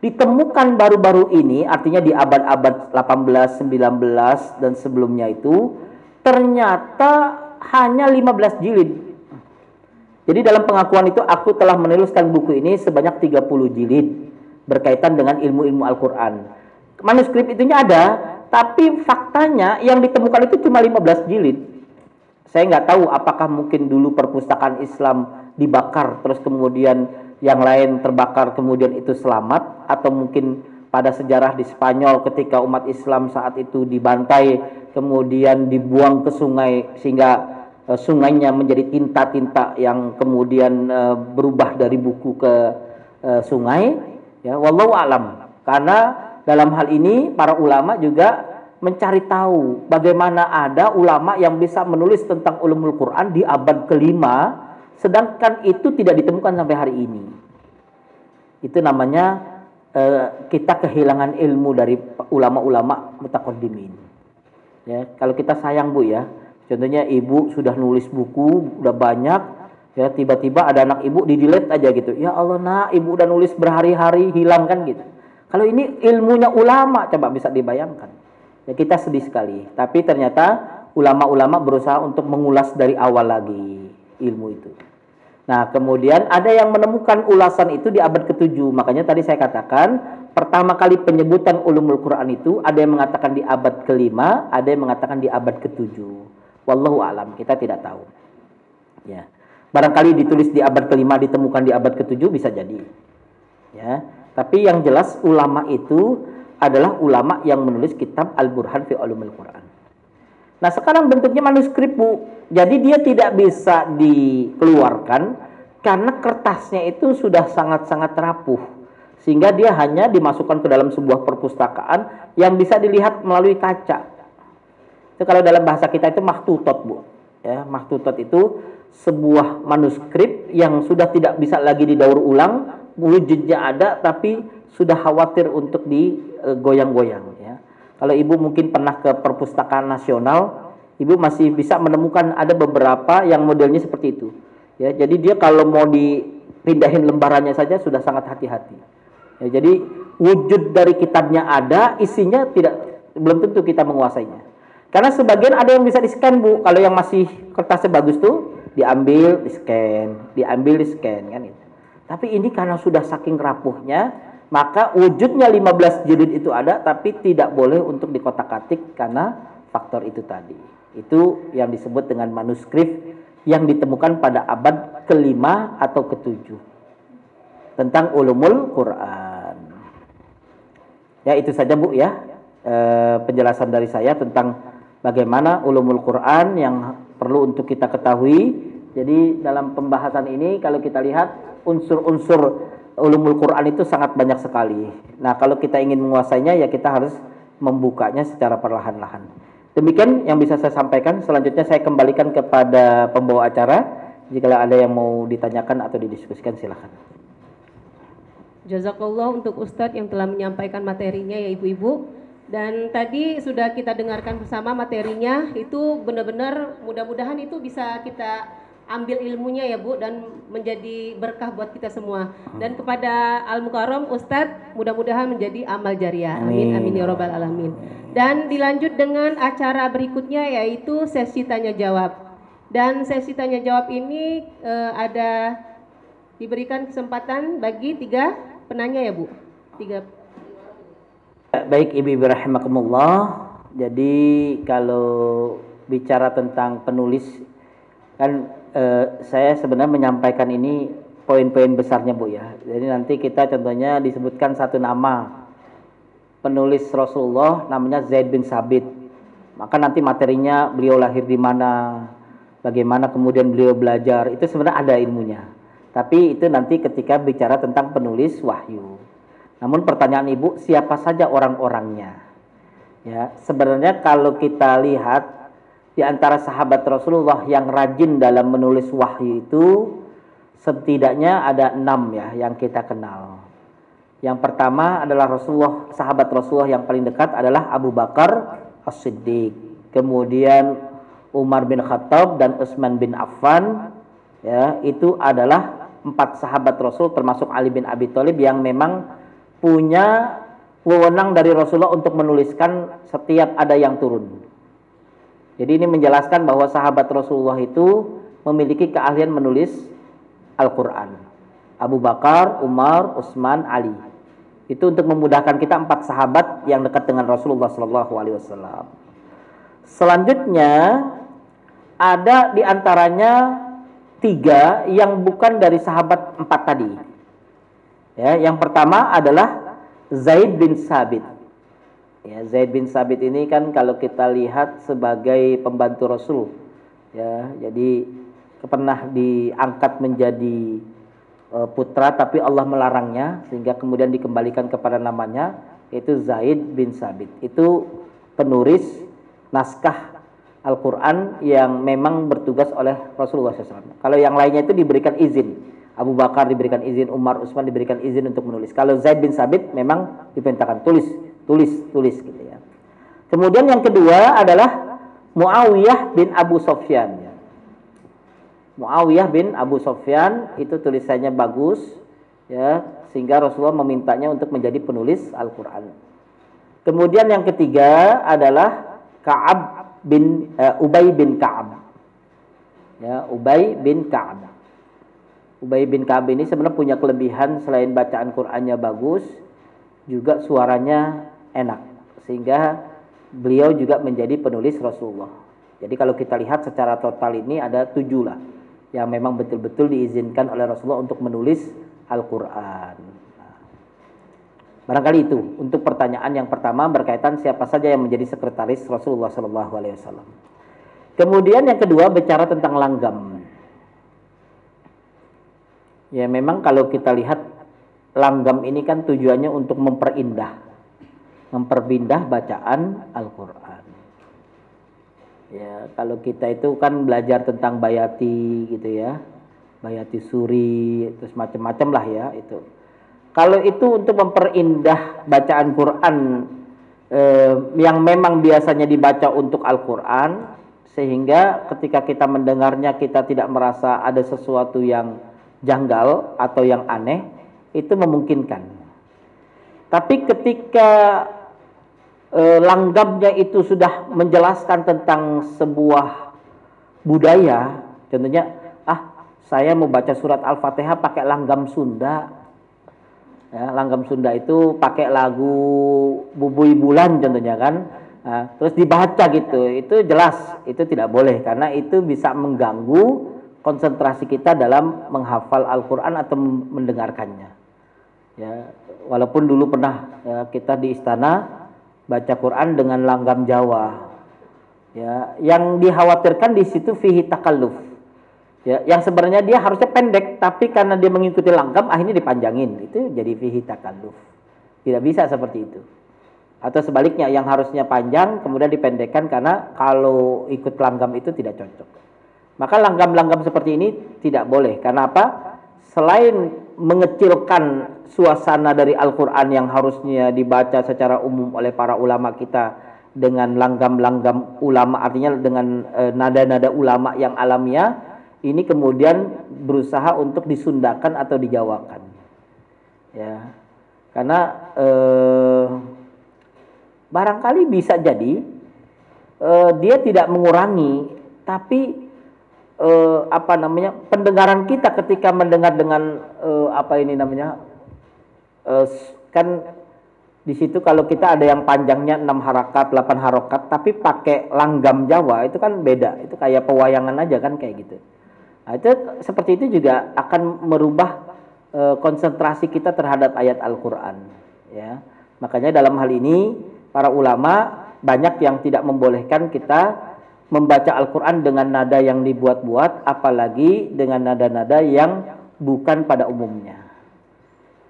ditemukan baru-baru ini, artinya di abad-abad 18, 19 dan sebelumnya itu ternyata hanya 15 jilid. Jadi dalam pengakuan itu aku telah menuliskan buku ini sebanyak 30 jilid berkaitan dengan ilmu-ilmu Al-Qur'an. Manuskrip itunya ada, tapi faktanya yang ditemukan itu cuma 15 jilid. Saya nggak tahu apakah mungkin dulu perpustakaan Islam dibakar terus kemudian yang lain terbakar kemudian itu selamat, atau mungkin pada sejarah di Spanyol ketika umat Islam saat itu dibantai kemudian dibuang ke sungai sehingga sungainya menjadi tinta-tinta yang kemudian berubah dari buku ke sungai, ya wallahu alam. Karena dalam hal ini para ulama juga mencari tahu bagaimana ada ulama yang bisa menulis tentang ulumul Quran di abad ke-5 sedangkan itu tidak ditemukan sampai hari ini. Itu namanya kita kehilangan ilmu dari ulama-ulama mutaqaddimin. Ya, kalau kita sayang, Bu, ya. Contohnya ibu sudah nulis buku, udah banyak, ya tiba-tiba ada anak ibu di-delete aja gitu. Ya Allah, nak, ibu udah nulis berhari-hari hilang kan gitu. Kalau ini ilmunya ulama, coba bisa dibayangkan. Ya kita sedih sekali. Tapi ternyata ulama-ulama berusaha untuk mengulas dari awal lagi ilmu itu. Nah, kemudian ada yang menemukan ulasan itu di abad ke-7. Makanya tadi saya katakan, pertama kali penyebutan ulumul Quran itu ada yang mengatakan di abad ke-5, ada yang mengatakan di abad ke-7. Wallahu alam, kita tidak tahu. Ya. Barangkali ditulis di abad ke-5, ditemukan di abad ke-7 bisa jadi. Ya. Tapi yang jelas ulama itu adalah ulama yang menulis kitab Al-Burhan fi Ulumil Quran. Nah, sekarang bentuknya manuskrip, Bu. Jadi dia tidak bisa dikeluarkan karena kertasnya itu sudah sangat-sangat rapuh. Sehingga dia hanya dimasukkan ke dalam sebuah perpustakaan yang bisa dilihat melalui kaca. Itu kalau dalam bahasa kita itu mahtutot, Bu. Ya, mahtutot itu sebuah manuskrip yang sudah tidak bisa lagi didaur ulang, wujudnya ada tapi sudah khawatir untuk digoyang-goyang, ya. Kalau Ibu mungkin pernah ke Perpustakaan Nasional, Ibu masih bisa menemukan ada beberapa yang modelnya seperti itu. Ya, jadi dia kalau mau dipindahin lembarannya saja sudah sangat hati-hati. Ya, jadi wujud dari kitabnya ada, isinya belum tentu kita menguasainya. Karena sebagian ada yang bisa di-scan, Bu. Kalau yang masih kertasnya bagus tuh diambil, di-scan, diambil, di-scan kan gitu. Tapi ini karena sudah saking rapuhnya, maka wujudnya 15 jilid itu ada, tapi tidak boleh untuk dikotak-katik karena faktor itu tadi. Itu yang disebut dengan manuskrip yang ditemukan pada abad ke-5 atau ke-7 tentang ulumul Quran. Ya, itu saja, Bu, ya, penjelasan dari saya tentang bagaimana ulumul Quran yang perlu untuk kita ketahui. Jadi dalam pembahasan ini kalau kita lihat unsur-unsur ulumul Quran itu sangat banyak sekali. Nah, kalau kita ingin menguasainya ya kita harus membukanya secara perlahan-lahan. Demikian yang bisa saya sampaikan. Selanjutnya saya kembalikan kepada pembawa acara. Jika ada yang mau ditanyakan atau didiskusikan silakan. Jazakallah untuk Ustadz yang telah menyampaikan materinya ya Ibu-Ibu. Dan tadi sudah kita dengarkan bersama materinya, itu benar-benar mudah-mudahan itu bisa kita ambil ilmunya ya Bu, dan menjadi berkah buat kita semua. Dan kepada Al-Mukarram Ustadz, mudah-mudahan menjadi amal jariah. Amin, amin ya robbal alamin. Dan dilanjut dengan acara berikutnya yaitu sesi tanya jawab. Dan sesi tanya jawab ini ada diberikan kesempatan bagi 3 penanya ya Bu. 3. Baik Ibu-ibu rahimakumullah. Jadi kalau bicara tentang penulis kan saya sebenarnya menyampaikan ini poin-poin besarnya Bu ya. Jadi nanti kita contohnya disebutkan satu nama penulis Rasulullah namanya Zaid bin Sabit. Maka nanti materinya beliau lahir di mana, bagaimana kemudian beliau belajar, itu sebenarnya ada ilmunya. Tapi itu nanti ketika bicara tentang penulis wahyu. Namun pertanyaan Ibu, siapa saja orang-orangnya? Ya, sebenarnya kalau kita lihat di antara sahabat Rasulullah yang rajin dalam menulis wahyu itu setidaknya ada 6 ya yang kita kenal. Yang pertama adalah sahabat Rasulullah yang paling dekat adalah Abu Bakar As-Siddiq. Kemudian Umar bin Khattab dan Utsman bin Affan. Ya, itu adalah 4 sahabat Rasul termasuk Ali bin Abi Thalib yang memang punya wewenang dari Rasulullah untuk menuliskan setiap ada yang turun. Jadi ini menjelaskan bahwa sahabat Rasulullah itu memiliki keahlian menulis Al-Quran. Abu Bakar, Umar, Utsman, Ali. Itu untuk memudahkan kita 4 sahabat yang dekat dengan Rasulullah SAW. Selanjutnya ada di antaranya 3 yang bukan dari sahabat 4 tadi. Ya, yang pertama adalah Zaid bin Sabit. Ya, Zaid bin Sabit ini kan kalau kita lihat sebagai pembantu Rasul. Ya, jadi pernah diangkat menjadi putra tapi Allah melarangnya sehingga kemudian dikembalikan kepada namanya, yaitu Zaid bin Sabit. Itu penulis naskah Al-Quran yang memang bertugas oleh Rasulullah SAW. Kalau yang lainnya itu diberikan izin. Abu Bakar diberikan izin, Umar, Utsman diberikan izin untuk menulis. Kalau Zaid bin Sabit memang diperintahkan tulis gitu ya. Kemudian yang kedua adalah Muawiyah bin Abu Sufyan. Muawiyah bin Abu Sufyan itu tulisannya bagus ya, sehingga Rasulullah memintanya untuk menjadi penulis Al-Quran. Kemudian yang ketiga adalah Ubay bin Ka'ab. Ya, Ubay bin Ka'ab. Ubay bin Ka'ab ini sebenarnya punya kelebihan selain bacaan Qur'annya bagus, juga suaranya enak. Sehingga beliau juga menjadi penulis Rasulullah. Jadi kalau kita lihat secara total ini ada 7 lah yang memang betul-betul diizinkan oleh Rasulullah untuk menulis Al-Quran. Barangkali itu untuk pertanyaan yang pertama berkaitan siapa saja yang menjadi sekretaris Rasulullah SAW. Kemudian yang kedua bicara tentang langgam. Ya memang kalau kita lihat langgam ini kan tujuannya untuk memperpindah bacaan Al-Quran. Ya, kalau kita itu kan belajar tentang bayati gitu ya, bayati suri, terus macam-macam lah ya itu. Kalau itu untuk memperindah bacaan Quran yang memang biasanya dibaca untuk Al-Quran, sehingga ketika kita mendengarnya kita tidak merasa ada sesuatu yang janggal atau yang aneh, itu memungkinkan. Tapi ketika langgamnya itu sudah menjelaskan tentang sebuah budaya, contohnya, saya mau baca surat Al-Fatihah pakai langgam Sunda. Ya, langgam Sunda itu pakai lagu Bubui Bulan contohnya kan, terus dibaca gitu, itu jelas itu tidak boleh karena itu bisa mengganggu konsentrasi kita dalam menghafal Al-Quran atau mendengarkannya. Ya, walaupun dulu pernah ya, kita di istana baca Quran dengan langgam Jawa. Ya, yang dikhawatirkan di situ fihi takalluf. Ya, yang sebenarnya dia harusnya pendek, tapi karena dia mengikuti langgam, akhirnya dipanjangin. Itu jadi fihi takalluf. Tidak bisa seperti itu. Atau sebaliknya, yang harusnya panjang, kemudian dipendekkan karena kalau ikut langgam itu tidak cocok. Maka langgam-langgam seperti ini tidak boleh. Karena apa? Selain mengecilkan suasana dari Al-Quran yang harusnya dibaca secara umum oleh para ulama kita dengan langgam-langgam ulama, artinya dengan nada-nada ulama yang alamiah, ini kemudian berusaha untuk disundakan atau dijawakan, ya, karena barangkali bisa jadi dia tidak mengurangi, tapi pendengaran kita ketika mendengar dengan kan di situ kalau kita ada yang panjangnya 6 harakat, 8 harakat, tapi pakai langgam Jawa itu kan beda, itu kayak pewayangan aja kan kayak gitu. Nah, itu seperti itu juga akan merubah konsentrasi kita terhadap ayat Al-Quran. Ya, makanya dalam hal ini para ulama banyak yang tidak membolehkan kita membaca Al-Quran dengan nada yang dibuat-buat, apalagi dengan nada-nada yang bukan pada umumnya.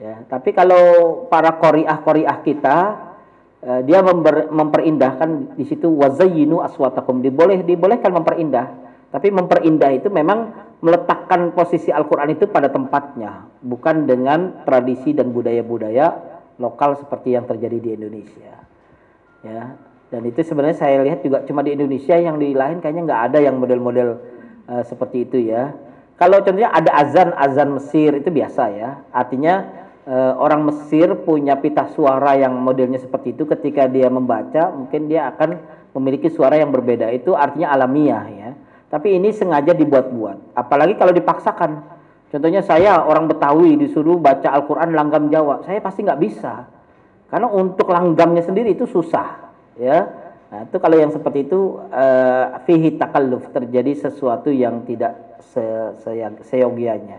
Ya, tapi kalau para qori'ah kita dia memperindahkan di situ wazayyinu aswatakum, dibolehkan memperindah. Tapi memperindah itu memang meletakkan posisi Al-Quran itu pada tempatnya, bukan dengan tradisi dan budaya-budaya lokal seperti yang terjadi di Indonesia. Ya, dan itu sebenarnya saya lihat juga cuma di Indonesia, yang di lain kayaknya nggak ada yang model-model seperti itu ya. Kalau contohnya ada azan Mesir itu biasa ya, artinya orang Mesir punya pita suara yang modelnya seperti itu, ketika dia membaca mungkin dia akan memiliki suara yang berbeda, itu artinya alamiah ya. Tapi ini sengaja dibuat-buat, apalagi kalau dipaksakan. Contohnya saya orang Betawi disuruh baca Al-Quran langgam Jawa, saya pasti nggak bisa, karena untuk langgamnya sendiri itu susah, ya. Nah, itu kalau yang seperti itu fihi takalluf, terjadi sesuatu yang tidak seyogianya.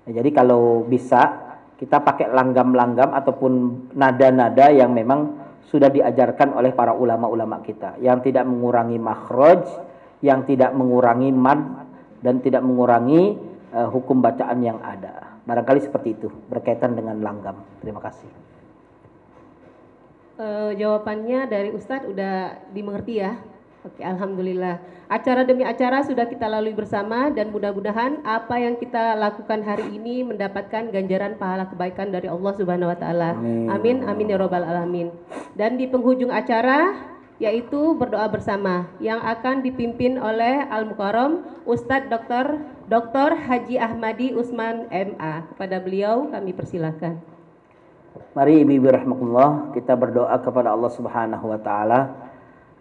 Nah, jadi kalau bisa kita pakai langgam-langgam ataupun nada-nada yang memang sudah diajarkan oleh para ulama-ulama kita, yang tidak mengurangi makhraj, yang tidak mengurangi mad, dan tidak mengurangi hukum bacaan yang ada. Barangkali seperti itu berkaitan dengan langgam. Terima kasih. Jawabannya dari Ustadz udah dimengerti ya. Oke, alhamdulillah. Acara demi acara sudah kita lalui bersama, dan mudah-mudahan apa yang kita lakukan hari ini mendapatkan ganjaran pahala kebaikan dari Allah Subhanahu wa taala. Amin amin ya robbal alamin. Dan di penghujung acara yaitu berdoa bersama yang akan dipimpin oleh Al-Mukarram Ustadz Dr. Haji Ahmadi Usman MA. Kepada beliau kami persilahkan. Mari ibu-ibu rahmatullah, kita berdoa kepada Allah Subhanahu wa taala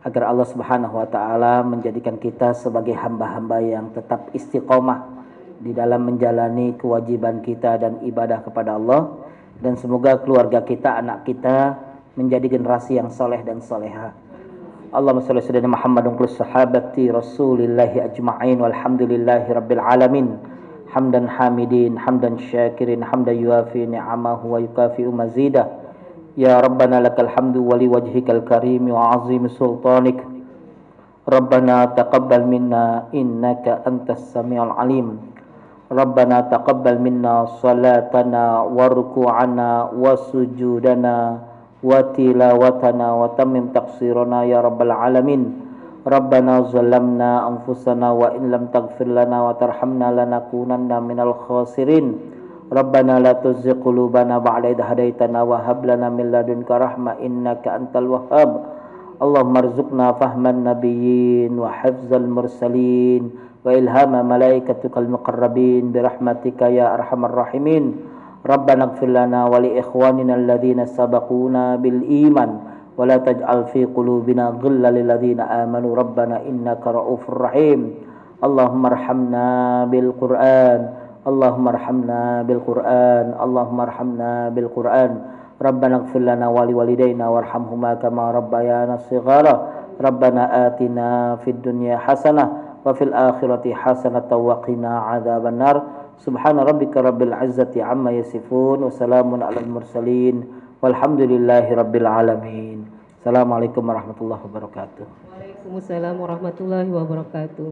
agar Allah Subhanahu wa taala menjadikan kita sebagai hamba-hamba yang tetap istiqomah di dalam menjalani kewajiban kita dan ibadah kepada Allah, dan semoga keluarga kita, anak kita menjadi generasi yang soleh dan soleha. Allahumma shalli ala sayyidina Muhammadin wa sahabati Rasulillahi ajma'in walhamdulillahi rabbil alamin. Hamdan hamidin, hamdan syakirin, hamdan yuafi ni'amahu wa yukafi'u mazidah. Ya Rabbana lakal hamdu wa liwajhikal karim wa azim sultanik. Rabbana taqabbal minna innaka antas samiul alim. Rabbana taqabbal minna salatana wa ruku'ana wa sujudana wa tilawatana wa tammim taqsirana ya rabbal alamin. Rabbana zalamna anfusana wa in lam taghfir lana wa tarhamna lanakunanna minal khasirin. Rabbana la tuzigh qulubana ba'da idh hadaitana wa hab lana min ladunka rahmah innaka antal wahhab. Allahumma arzuqna fahman nabiyyin wa hifzal mursalin wa ilhama malaikatukal muqarrabin birahmatika ya arhamar rahimin. Rabbana ighfir lana wa li ikhwanina alladhina sabaquna bil iman wa la taj'al fi qulubina ghillan lil ladzina amanu rabbana innaka raufur rahim. Allahumma arhamna bil Qur'an. Allahumma arhamna bil Qur'an. Allahumma arhamna bil Qur'an. Rabbana ighfir lana wa liwalidayna warhamhuma kama rabbayana shighara. Rabbana atina fid dunya hasanah wa fil akhirati hasanah wa qina adzaban nar. Subhana rabbika rabbil izzati amma yasifun wa salamun alal mursalin walhamdulillahi rabbil alamin. Assalamualaikum warahmatullahi wabarakatuh. Waalaikumsalam warahmatullahi wabarakatuh.